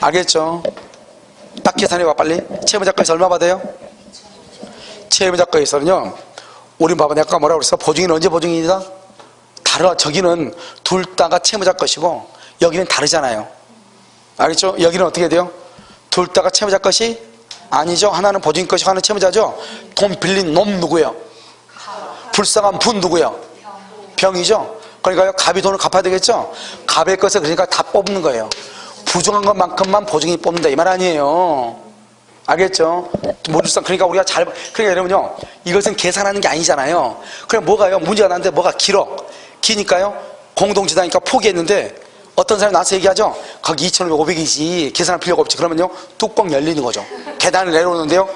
알겠죠? 딱 계산해봐 빨리. 채무자 거에서 얼마 받아요? 채무자 거에서는요, 우리 봐봐, 내가 뭐라고 그랬어? 보증인 언제 보증인이다? 다르. 저기는 둘 다가 채무자 것이고 여기는 다르잖아요. 알겠죠? 여기는 어떻게 돼요? 둘 다가 채무자 것이 아니죠. 하나는 보증인 것이고 하나는 채무자죠. 돈 빌린 놈 누구예요? 불쌍한 분 누구예요? 병이죠. 그러니까 갑이 돈을 갚아야 되겠죠. 갑의 것을 그러니까 다 뽑는 거예요. 부정한 것만큼만 보증인이 뽑는다 이 말 아니에요. 알겠죠? 모두상. 그러니까 우리가 그러니까 여러분요, 이것은 계산하는 게 아니잖아요. 그럼 뭐가요? 문제가 나는데 뭐가 기니까요. 공동지다니까 포기했는데 어떤 사람이 나와서 얘기하죠. 거기 2,500이지 계산할 필요가 없지. 그러면요, 뚜껑 열리는 거죠. 계단을 내려오는데요,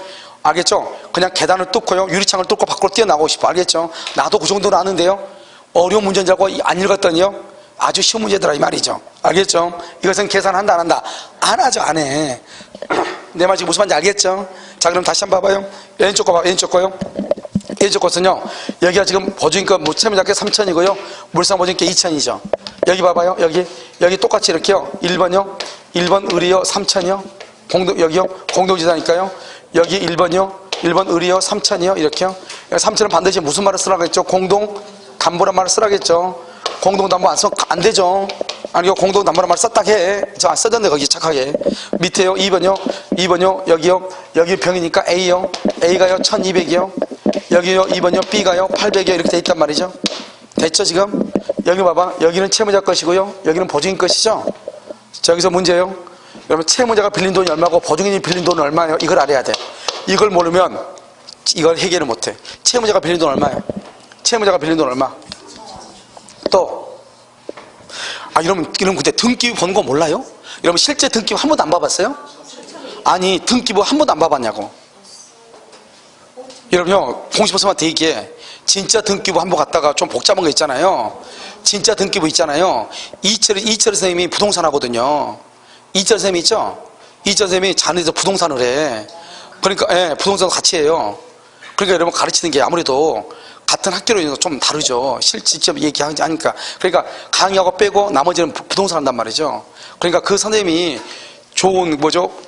알겠죠? 그냥 계단을 뚫고요, 유리창을 뚫고 밖으로 뛰어나가고 싶어. 알겠죠? 나도 그 정도는 아는데요, 어려운 문제인 줄 알고 안 읽었더니요, 아주 쉬운 문제더라 이 말이죠. 알겠죠? 이것은 계산한다 안 한다? 안 하죠. 안 해. 내 말 지금 무슨 말인지 알겠죠? 자, 그럼 다시 한번 봐봐요. 왼쪽 거 봐요. 왼쪽 거요. 왼쪽 것은요, 여기가 지금 보증인권 채무자께 3,000이고요 물상 보증인께 2,000이죠 여기 봐봐요. 여기 똑같이 이렇게요. 1번요 1번 을이요 3,000이요 여기요 공동지다니까요. 여기 1번이요 1번 을이요 3,000이요 이렇게요. 3,000은 반드시 무슨 말을 쓰라겠죠? 공동 담보란 말을 쓰라겠죠. 공동 담보 안 되죠. 아니, 이거 공동 담보란 말을 썼다 해. 저 안 써졌네 거기 착하게. 밑에요 2번요 여기 병이니까 A요. A가요 1,200이요. 여기요 2번요 B가요 800이요. 이렇게 돼 있단 말이죠. 됐죠 지금? 여기 봐봐. 여기는 채무자 것이고요, 여기는 보증인 것이죠. 자, 여기서 문제예요. 여러분, 채무자가 빌린 돈이 얼마고 보증인이 빌린 돈은 얼마예요? 이걸 알아야 돼. 이걸 모르면 이걸 해결을 못해. 채무자가 빌린 돈 얼마예요? 채무자가 빌린 돈 얼마? 또 여러분 근데 등기부 보는 거 몰라요? 여러분 실제 등기부 한 번도 안 봐봤어요? 아니, 등기부 한 번도 안 봐봤냐고. 여러분요, 공시보선한테 얘기해. 진짜 등기부 한 번 갔다가 좀 복잡한 거 있잖아요. 진짜 등기부 있잖아요. 이철 선생님이 부동산 하거든요. 이철 선생님이 있죠? 이철 선생님이 자네에서 부동산을 해. 그러니까 부동산 같이 해요. 그러니까 여러분 가르치는 게 아무래도 같은 학교로 인해서 좀 다르죠. 직접 얘기하니까. 그러니까 강의하고 빼고 나머지는 부동산 한단 말이죠. 그러니까 그 선생님이 좋은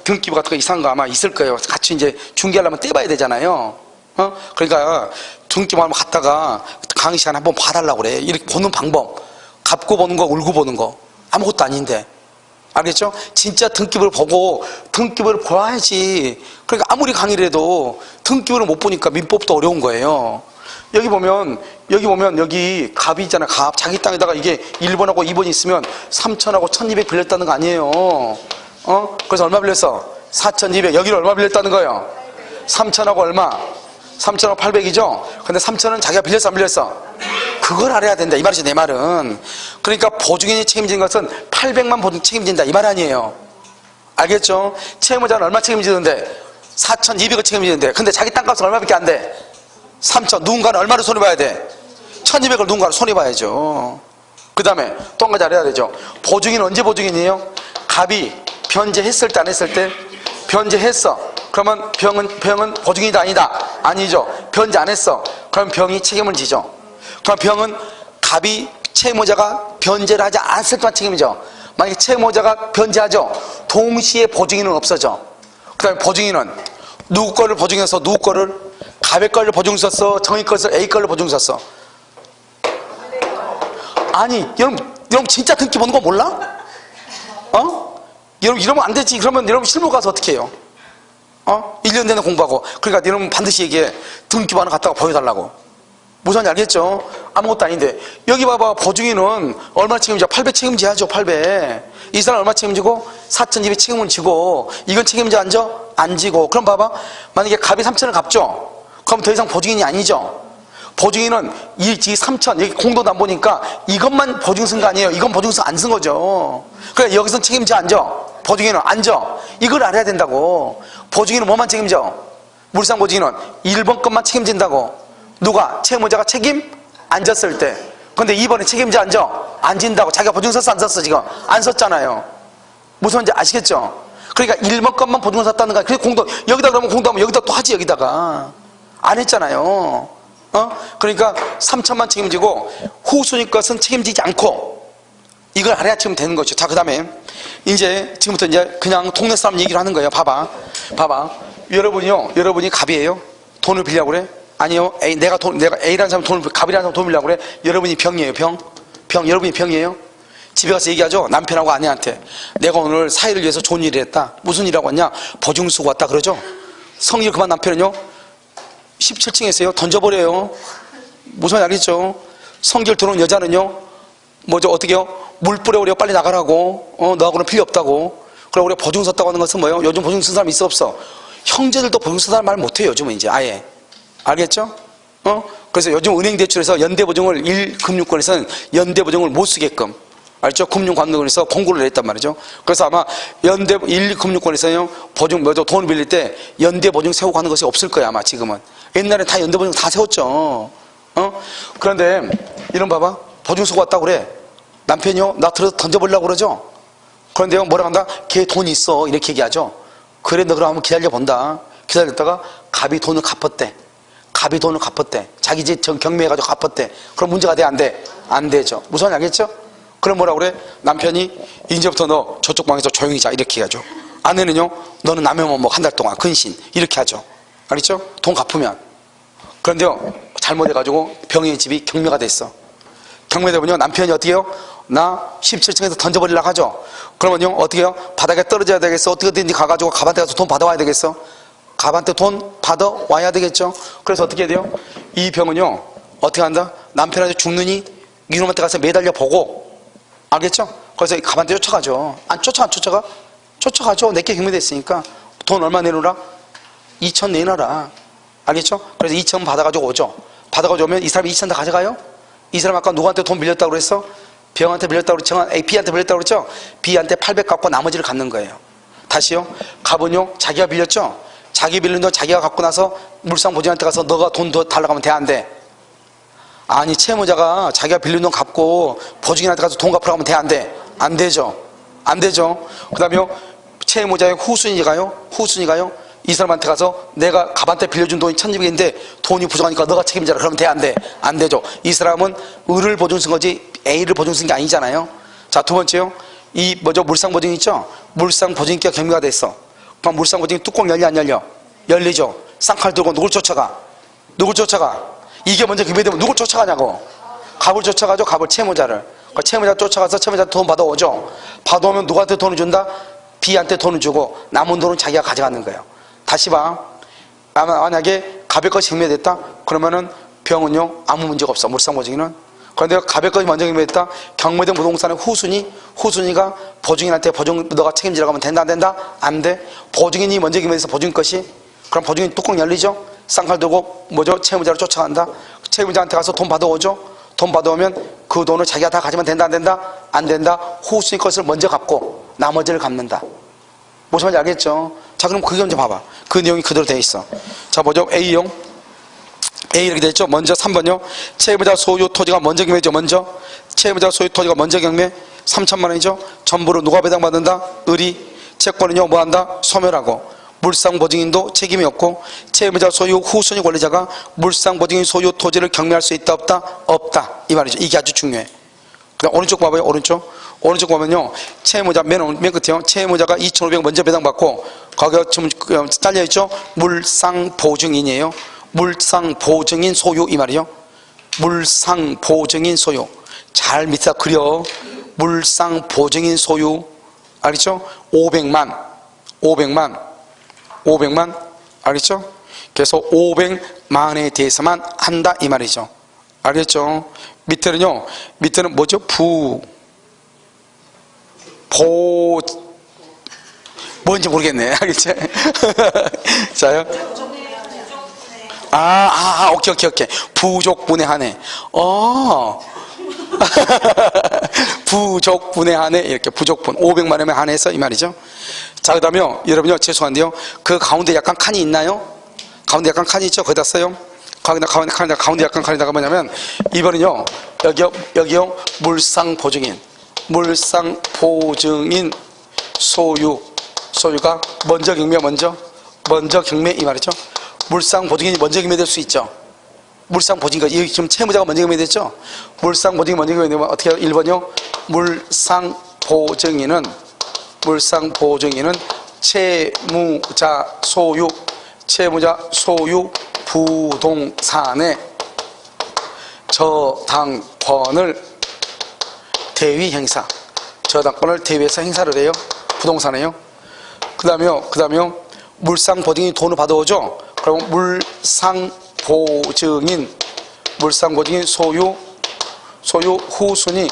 등기부 같은 거 이상한 거 아마 있을 거예요. 같이 이제 중개하려면 떼봐야 되잖아요. 그러니까 등기부 한번 갔다가 강의 시간에 한번 봐달라고 그래. 이렇게 보는 방법. 갚고 보는 거, 울고 보는 거. 아무것도 아닌데. 알겠죠? 진짜 등기부를 보고 등기부를 봐야지. 그러니까 아무리 강의를 해도 등기부를 못 보니까 민법도 어려운 거예요. 여기 보면 여기 갑이 있잖아요. 갑. 자기 땅에다가 이게 1번하고 2번이 있으면 3,000하고 1,200 빌렸다는 거 아니에요. 그래서 얼마 빌렸어? 4,200. 여기를 얼마 빌렸다는 거예요? 3,000하고 얼마? 3,000하고 800이죠? 근데 3,000은 자기가 빌렸어 안 빌렸어? 그걸 알아야 된다 이 말이죠. 내 말은. 그러니까 보증인이 책임진 것은 800만 보증 책임진다 이 말 아니에요. 알겠죠? 채무자는 얼마 책임지는데? 4,200을 책임지는데, 근데 자기 땅값은 얼마밖에 안 돼? 3,000. 누군가는 얼마를 손해봐야 돼? 1,200을 누군가는 손해봐야죠. 그 다음에 또 한 가지 알아야 되죠. 보증인은 언제 보증인이에요? 갑이 변제했을 때 안 했을 때? 변제했어. 그러면 병은 보증인이다 아니다? 아니죠. 변제 안 했어. 그럼 병이 책임을 지죠. 그럼 병은 갑이 채무자가 변제를 하지 않았을 때만 책임이죠. 만약에 채무자가 변제하죠, 동시에 보증인은 없어져. 그 다음에 보증인은 누구 거를 보증해서 누구 거를? 갑의 거를 보증 썼어? 정의 것을 A 거를 보증 썼어? 아니, 여러분 진짜 등기 보는 거 몰라? 여러분 이러면 안 되지. 그러면 여러분 실무 가서 어떻게 해요? 1년 내내 공부하고. 그러니까 여러분 반드시 얘기해. 등기부 하나 갖다가 보여달라고. 무슨 말인지 알겠죠? 아무것도 아닌데. 여기 봐봐. 보증인은 얼마 책임져? 800 책임져야죠. 800. 이 사람 얼마 책임지고? 4,200 책임을 지고. 이건 책임져 안 져? 안 지고. 그럼 봐봐. 만약에 갑이 3,000을 갚죠? 그럼 더 이상 보증인이 아니죠. 보증인은 이 3천 여기 공도도 안 보니까 이것만 보증 쓴 거 아니에요. 이건 보증서 안 쓴 거죠. 그래 여기서 책임져 앉아. 보증인은 앉아. 이걸 알아야 된다고. 보증인은 뭐만 책임져? 물상 보증인은 1번 것만 책임진다고. 누가? 채무자가 책임 안 졌을 때. 근데 2번에 책임자 앉아? 안 진다고. 자기가 보증 썼어 안 썼어? 지금 안 썼잖아요. 무슨 말인지 아시겠죠? 그러니까 1번 것만 보증 썼다는 거야. 그래서 공도 여기다 그러면 공도하면 여기다 또 하지. 여기다가 안 했잖아요. 그러니까 3천만 책임지고 후순위 것은 책임지지 않고 이걸 알아야 지금 되는 거죠. 자, 그 다음에 이제 지금부터 이제 그냥 동네 사람 얘기를 하는 거예요. 봐봐. 여러분이 갑이에요. 돈을 빌려고 그래? 아니요. 내가 A라는 사람 갑이라는 사람 돈 빌려고 그래? 여러분이 병이에요. 병. 여러분이 병이에요. 집에 가서 얘기하죠. 남편하고 아내한테. 내가 오늘 사회를 위해서 좋은 일을 했다. 무슨 일하고 왔냐? 보증 쓰고 왔다 그러죠. 성질 그만 남편은요. 17층에서요. 던져버려요. 무슨 말인지 알겠죠? 성질 들어온 여자는요. 뭐죠? 어떻게요? 물 뿌려버려. 빨리 나가라고. 너하고는 필요 없다고. 그래 우리가 보증 썼다고 하는 것은 뭐예요? 요즘 보증 쓴 사람 있어 없어? 형제들도 보증 쓴 사람 말 못해요. 요즘은 이제 아예. 알겠죠? 그래서 요즘 은행 대출에서 연대보증을 1금융권에서는 연대보증을 못 쓰게끔. 알죠? 금융감독원에서 공고를 냈단 말이죠. 그래서 아마 1금융권에서요, 보증, 돈을 빌릴 때 연대보증 세우고 하는 것이 없을 거야, 아마 지금은. 옛날에 다 연대보증 다 세웠죠. 그런데, 이런 봐봐. 보증 쓰고 왔다고 그래. 남편이요, 나 들어서 던져보려고 그러죠? 그런데요, 뭐라 한다? 걔 돈 있어. 이렇게 얘기하죠. 그래, 너 그럼 한번 기다려본다. 기다렸다가 갑이 돈을 갚았대. 자기 집 경매해가지고 갚았대. 그럼 문제가 돼, 안 돼? 안 되죠. 무슨 말인지 알겠죠? 그럼 뭐라 그래? 남편이 이제부터 너 저쪽 방에서 조용히 자 이렇게 해야죠. 아내는요, 너는 남의 몸 한 달 동안 근신 이렇게 하죠. 알겠죠? 돈 갚으면. 그런데요, 잘못해가지고 병의 집이 경매가 됐어. 경매되면요, 남편이 어떻게 해요? 나 17층에서 던져버리려고 하죠. 그러면요, 어떻게 해요? 바닥에 떨어져야 되겠어. 어떻게든지 가가지고 갑한테 가서 돈 받아와야 되겠어. 갑한테 돈 받아와야 되겠죠. 그래서 어떻게 해야 돼요? 이 병은요, 어떻게 한다? 남편한테 죽느니 이놈한테 가서 매달려 보고, 알겠죠? 그래서 갑한테 쫓아가죠. 안 쫓아가? 쫓아가죠. 내게 경매됐으니까. 돈 얼마 내놓으라? 2천 내놔라. 알겠죠? 그래서 2천 받아가지고 오죠. 받아가지고 오면 이 사람이 2천 다 가져가요? 이 사람 아까 누구한테 돈 빌렸다고 그랬어? 병한테 빌렸다고 그랬죠? B한테 빌렸다고 그랬죠? B한테 800 갖고 나머지를 갚는 거예요. 다시요. 갑은요, 자기가 빌렸죠? 자기 빌린 돈 자기가 갖고 나서 물상 보증한테 가서 너가 돈 더 달라고 하면 돼, 안 돼? 아니, 채무자가 자기가 빌린 돈 갚고 보증인한테 가서 돈 갚으라고 하면 돼, 안 돼? 안 되죠. 그 다음에요, 채무자의 후순위가요, 이 사람한테 가서 내가 갑한테 빌려준 돈이 1200인데 돈이 부족하니까 너가 책임져라. 그러면 돼, 안 돼? 안 되죠. 이 사람은 을을 보증 쓴 거지 A를 보증 쓴 게 아니잖아요. 자, 두 번째요. 물상 보증 있죠? 물상 보증인기가 경매가 됐어. 그럼 물상 보증이 뚜껑 열려, 안 열려? 열리죠. 쌍칼 들고 누굴 쫓아가? 이게 먼저 경매되면 누굴 쫓아가냐고. 갑을 쫓아가죠. 갑을, 채무자를. 채무자 쫓아가서 채무자한테 돈 받아오죠. 받아오면 누구한테 돈을 준다? B한테 돈을 주고 남은 돈은 자기가 가져가는 거예요. 다시 봐. 만약에 갑의 것이 경매됐다? 그러면은 병은요, 아무 문제가 없어. 물상보증인은. 그런데 갑의 것이 먼저 경매됐다? 경매된 부동산의 후순위가 보증인한테 너가 책임지라고 하면 된다, 안 된다? 안 돼. 보증인이 먼저 경매돼서 보증인 것이, 그럼 보증인 뚜껑 열리죠? 쌍칼 들고 채무자를 쫓아간다. 채무자한테 가서 돈 받아오죠. 돈 받아오면 그 돈을 자기가 다 가지면 된다, 안 된다? 안 된다. 후순위 것을 먼저 갚고 나머지를 갚는다. 무슨 말인지 알겠죠? 자, 그럼 그게 먼저 봐봐. 그 내용이 그대로 돼 있어. 자, 뭐죠? A형. A 이렇게 돼 있죠? 먼저 3번요. 채무자 소유 토지가 먼저 경매죠. 채무자 소유 토지가 먼저 경매. 3천만 원이죠. 전부를 누가 배당받는다? 을이. 채권은요, 뭐 한다? 소멸하고. 물상보증인도 책임이 없고, 채무자 소유 후순위 권리자가 물상보증인 소유 토지를 경매할 수 있다, 없다? 없다. 이 말이죠. 이게 아주 중요해. 그다음 오른쪽 봐봐요. 오른쪽 보면요, 채무자 맨 끝에요. 채무자가 2,500 먼저 배당받고 거기가 지금 딸려있죠. 물상보증인이에요. 물상보증인 소유 이 말이요. 물상보증인 소유. 잘 밑에다 그려. 물상보증인 소유. 알겠죠? 500만. 알겠죠? 그래서 500만에 대해서만 한다 이 말이죠. 알겠죠? 밑에는 뭐죠? 뭔지 모르겠네. 알겠지? 자요? 오케이. 부족분의 한해. 부족분의 한해, 이렇게 부족분. 500만 원에 한해서 이 말이죠. 자, 그 다음에 여러분요, 죄송한데요. 그 가운데 약간 칸이 있나요? 가운데 약간 칸이 있죠? 거기다 써요. 가운데 약간 칸에다가 뭐냐면, 이번은요, 여기요, 물상보증인 소유가 먼저 경매, 먼저 경매 이 말이죠. 물상보증인이 먼저 경매될 수 있죠. 물상보증인가, 여기 지금 채무자가 먼저 경매됐죠. 물상보증인이 먼저 경매되면 어떻게 해요? 1번이요. 물상보증인은 채무자 소유 부동산의 저당권을 대위해서 행사를 해요. 부동산에요. 그 다음에요. 물상보증인이 돈을 받아오죠. 그럼 물상보증인 소유 후순위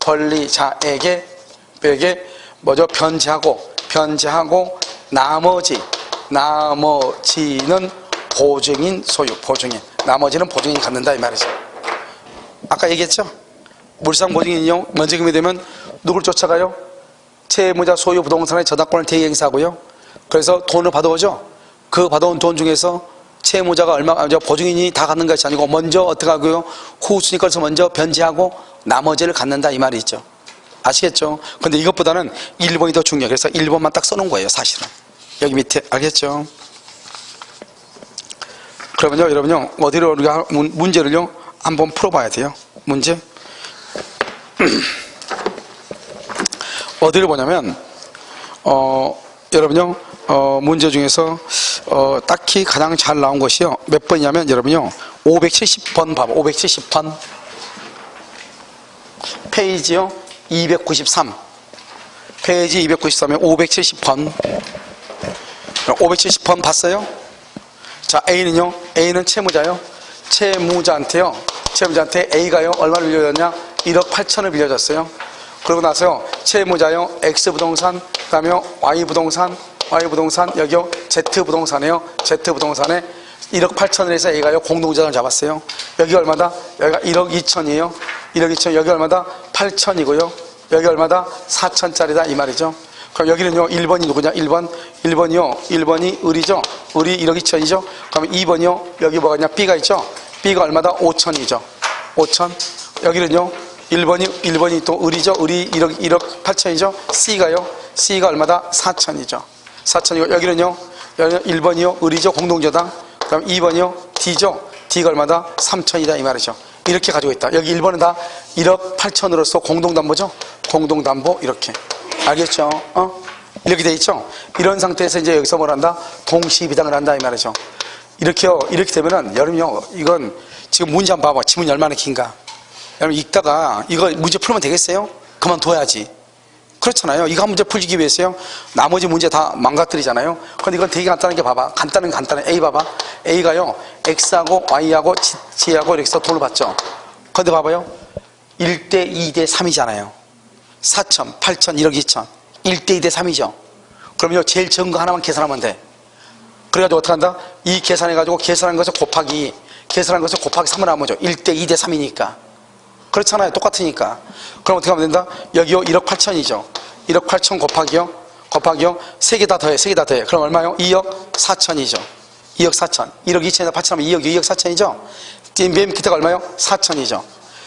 권리자에게 먼저 변제하고 나머지는 보증인 나머지는 보증인이 갖는다 이 말이죠. 아까 얘기했죠. 물상보증인이요, 먼저 경매되면 누굴 쫓아가요? 채무자 소유 부동산의 저당권을 대행사하고요. 그래서 돈을 받아오죠. 그 받아온 돈 중에서 채무자가 보증인이 다 갖는 것이 아니고 먼저 어떻게 하고요? 후순위 것을 먼저 변제하고 나머지를 갖는다 이 말이 있죠. 아시겠죠? 근데 이것보다는 1번이 더 중요해요. 그래서 1번만 딱 써놓은 거예요, 사실은. 여기 밑에. 알겠죠? 그러면요, 여러분요, 어디로 우리가 문제를요, 한번 풀어봐야 돼요. 문제. 어디를 보냐면, 여러분요, 문제 중에서, 딱히 가장 잘 나온 것이요. 몇 번이냐면, 여러분요, 570번 봐봐. 570번. 페이지요, 293. 페이지 293에 570번. 570번 봤어요? 자, A는요, A는 채무자요. 채무자한테 A가요, 얼마를 빌려줬냐? 1억 8천을 빌려줬어요. 그러고 나서요, 채무자요, X부동산, 그 다음에 Y부동산, 여기요, Z부동산이에요. Z부동산에 1억 8천을 해서 A가요, 공동자산을 잡았어요. 여기 얼마다? 여기가 1억 2천이에요. 1억 2천, 여기 얼마다? 8천이고요. 여기 얼마다? 4천짜리다 이 말이죠. 그럼 여기는요, 1번이 누구냐? 1번이 을이죠. 을이 1억 2천이죠. 그럼 2번이요, 여기 뭐가 있냐? B가 있죠. B가 얼마다? 5천이죠. 5천. 여기는요, 1번이 또 을이죠. 을이 1억 8천이죠. C가 얼마다? 4천이죠. 4천이고, 여기는요, 1번이요, 을이죠. 공동저당. 그럼 2번이요, D죠. D가 얼마다? 3천이다 이 말이죠. 이렇게 가지고 있다. 여기 1번은 다 1억 8천으로서 공동담보죠. 공동담보 이렇게. 알겠죠? 이렇게 돼 있죠? 이런 상태에서 이제 여기서 뭘 한다? 동시비당을 한다 이 말이죠. 이렇게 되면은 여러분요, 이건 지금 문제 한번 봐봐. 지문이 얼마나 긴가. 여러분 읽다가 이거 문제 풀면 되겠어요? 그만둬야지. 그렇잖아요. 이거 한 문제 풀기 위해서요. 나머지 문제 다 망가뜨리잖아요. 근데 이건 되게 간단한 게 봐봐. 간단해. A 봐봐. A가요, X하고 Y하고 G하고 이렇게 해서 돈을 받죠. 근데 봐봐요. 1대 2대 3이잖아요. 4천, 8천, 1억 2천. 1대 2대 3이죠. 그러면요, 제일 적은 거 하나만 계산하면 돼. 그래가지고 어떻게 한다? 이 계산해가지고 계산한 것을 곱하기 3을 하면 죠. 1대 2대 3이니까. 그렇잖아요. 똑같으니까. 그럼 어떻게 하면 된다? 여기요, 1억 8천이죠. 1억 8천 곱하기요. 3개 다 더해. 그럼 얼마요? 2억 4천이죠. 2억 4천. 1억 2천에다 8천 하면 2억 4천이죠. 맨 밑에가 얼마요? 4천이죠.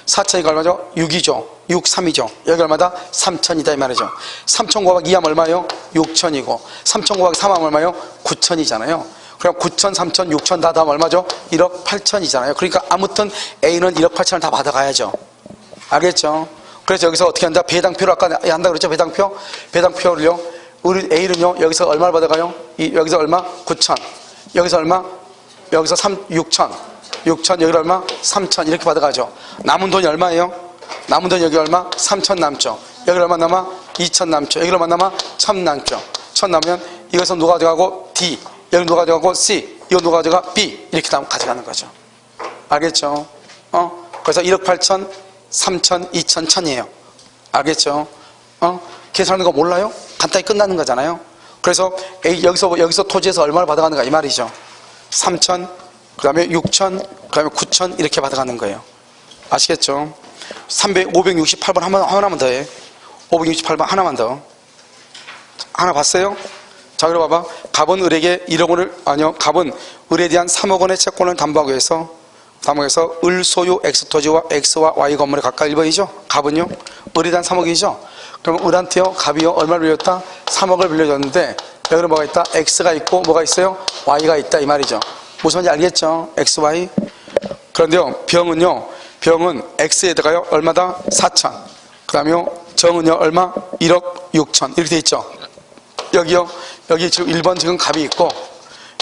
4천이가 얼마죠? 6이죠. 6, 3이죠. 여기 얼마다? 3천이다 이 말이죠. 3천 곱하기 2하면 얼마요? 6천이고 3천 곱하기 3하면 얼마요? 9천이잖아요. 그럼 9천, 3천, 6천 다 더하면 얼마죠? 1억 8천이잖아요. 그러니까 아무튼 A는 1억 8천을 다 받아가야죠. 알겠죠? 그래서 여기서 어떻게 한다? 배당표를 아까 한다 그랬죠? 배당표를요. 우리 A는요, 여기서 얼마를 받아가요? 여기서 얼마? 9천. 여기서 얼마? 여기서 6천. 여기 얼마? 3천. 이렇게 받아가죠. 남은 돈이 얼마예요? 남은 돈이 여기 얼마? 3천 남죠. 여기 얼마 남아? 2천 남죠. 여기 얼마 남아? 1천 남죠. 1천 남으면 이것은 누가 가져가고? D. 여기 누가 가져가고? C. 이거 누가 가져가? B. 이렇게 가져가는 거죠. 알겠죠? 그래서 1억 8천, 3천, 2천, 1천이에요. 알겠죠? 계산하는 거 몰라요? 간단히 끝나는 거잖아요. 그래서 여기서 토지에서 얼마를 받아가는가 이 말이죠. 3천, 그 다음에 6천, 그 다음에 9천 이렇게 받아가는 거예요. 아시겠죠? 568번 하나만 더 해. 568번 하나만 더. 하나 봤어요? 자, 그럼 봐봐. 갑은 을에게 1억 원을, 아니요, 갑은 을에 대한 3억 원의 채권을 담보하기 위해서 을 소유 X토지와 X와 Y 건물에 각각 1번이죠? 갑은요? 을에 대한 3억이죠? 그럼 을한테요, 갑이요, 얼마를 빌렸다? 3억을 빌려줬는데, 여기는 뭐가 있다? X가 있고, 뭐가 있어요? Y가 있다, 이 말이죠. 무슨 말인지 알겠죠? X, Y. 그런데요, 병은 X에다가요, 얼마다? 4천. 그 다음에요, 정은요, 얼마? 1억 6천. 이렇게 돼 있죠? 여기요, 여기 지금 1번 지금 갑이 있고,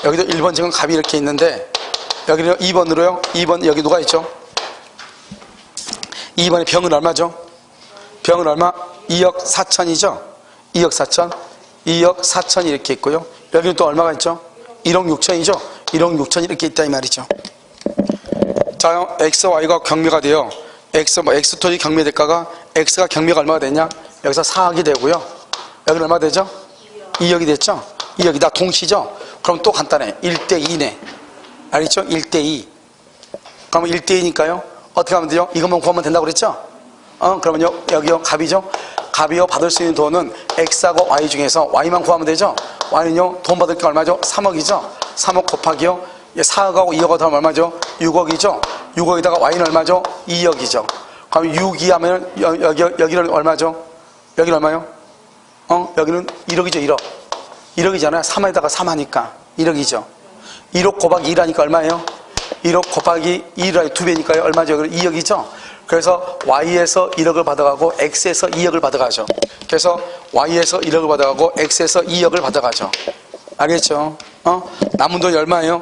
여기도 1번 지금 갑이 이렇게 있는데, 여기는 2번으로요, 2번 여기 누가 있죠? 2번에 병은 얼마죠? 병은 얼마? 2억 4천이죠? 2억 4천. 2억 4천 이렇게 있고요. 여기는 또 얼마가 있죠? 1억 6천이죠? 1억 6천 이렇게 있다 이 말이죠. 자, X, Y가 경매가 돼요. X토지 경매 대가가, X가 경매가 얼마가 되냐? 여기서 4억이 되고요. 여기는 얼마 되죠? 2억이 됐죠? 2억이 다 동시죠? 그럼 또 간단해. 1대2네. 알겠죠? 1대2. 그러면 1대2니까요. 어떻게 하면 돼요? 이것만 구하면 된다고 그랬죠? 그러면요, 여기요, 갑이죠? 갑이요, 받을 수 있는 돈은 X하고 Y 중에서 Y만 구하면 되죠? Y는요, 돈 받을 게 얼마죠? 3억이죠? 3억 곱하기요, 4억하고 2억하고 더하면 얼마죠? 6억이죠? 6억에다가 Y는 얼마죠? 2억이죠? 그럼 6이 하면, 여기는 얼마죠? 여기는 얼마요? 여기는 1억이죠, 1억. 1억이잖아요. 3에다가 3 하니까 1억이죠. 1억 곱하기 1 하니까 얼마예요? 1억 곱하기 1이 2배니까요. 얼마죠? 2억이죠? 그래서 Y에서 1억을 받아가고 X에서 2억을 받아가죠. 그래서 Y에서 1억을 받아가고 X에서 2억을 받아가죠. 알겠죠? 남은 돈이 얼마예요?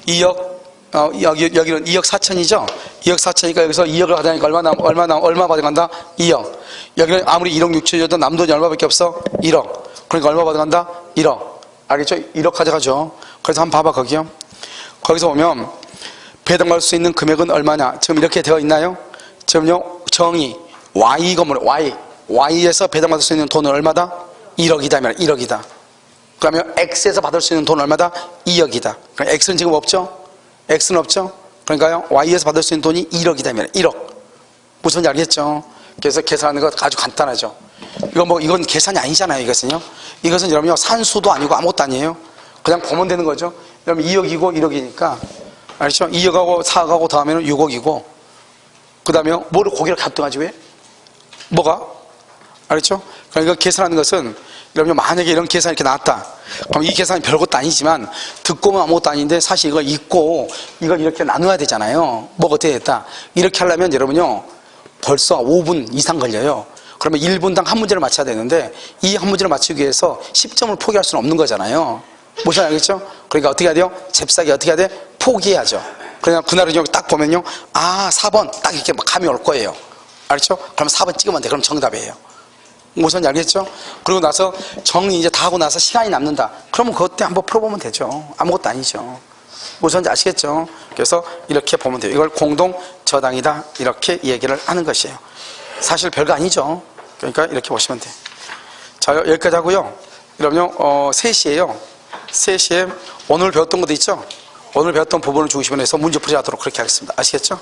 2억, 여기는 2억 4천이죠? 2억 4천이니까 여기서 2억을 받아가니까 얼마 받아간다? 2억. 여기는 아무리 1억 6천이어도 남은 돈이 얼마밖에 없어? 1억. 그러니까 얼마 받아간다? 1억. 알겠죠? 1억 가져가죠. 그래서 한번 봐봐, 거기요. 거기서 보면, 배당받을 수 있는 금액은 얼마냐? 지금 이렇게 되어 있나요? 지금요, 정의, Y 건물, Y에서 배당받을 수 있는 돈은 얼마다? 1억이다, 1억이다. 그러면 X에서 받을 수 있는 돈은 얼마다? 2억이다. 그러니까 X는 지금 없죠? X는 없죠? 그러니까요, Y에서 받을 수 있는 돈이 1억이다, 1억. 무슨 말인지 알겠죠? 그래서 계산하는 거 아주 간단하죠. 이건 계산이 아니잖아요, 이것은요. 이것은 여러분요, 산수도 아니고 아무것도 아니에요. 그냥 보면 되는 거죠. 여러분 2억이고 1억이니까. 알죠? 2억하고 4억하고 더하면 6억이고, 그 다음에 뭐를 고개를 갸뚱하지 왜? 뭐가? 알죠? 그러니까 계산하는 것은, 여러분 만약에 이런 계산이 이렇게 나왔다. 그럼 이 계산이 별것도 아니지만, 듣고 보면 아무것도 아닌데, 사실 이걸 읽고, 이걸 이렇게 나눠야 되잖아요. 뭐가 어떻게 됐다. 이렇게 하려면 여러분요, 벌써 5분 이상 걸려요. 그러면 1분당 한 문제를 맞춰야 되는데, 이 한 문제를 맞추기 위해서 10점을 포기할 수는 없는 거잖아요. 무슨 알겠죠? 그러니까 어떻게 해야 돼요? 잽싸게 어떻게 해야 돼? 포기해야죠. 그냥 그날은 여기 딱 보면요, 4번 딱 이렇게 막 감이 올 거예요. 알죠? 그럼 4번 찍으면 돼. 그럼 정답이에요. 무슨 알겠죠? 그리고 나서 정리 이제 다 하고 나서 시간이 남는다. 그러면 그것 때 한번 풀어보면 되죠. 아무것도 아니죠. 무슨 아시겠죠? 그래서 이렇게 보면 돼요. 이걸 공동 저당이다. 이렇게 얘기를 하는 것이에요. 사실 별거 아니죠. 그러니까 이렇게 보시면 돼요. 자, 여기까지 하고요. 여러분요, 3시에요. 3시에 오늘 배웠던 것도 있죠? 오늘 배웠던 부분을 중심으로 해서 문제 풀이 하도록 그렇게 하겠습니다. 아시겠죠?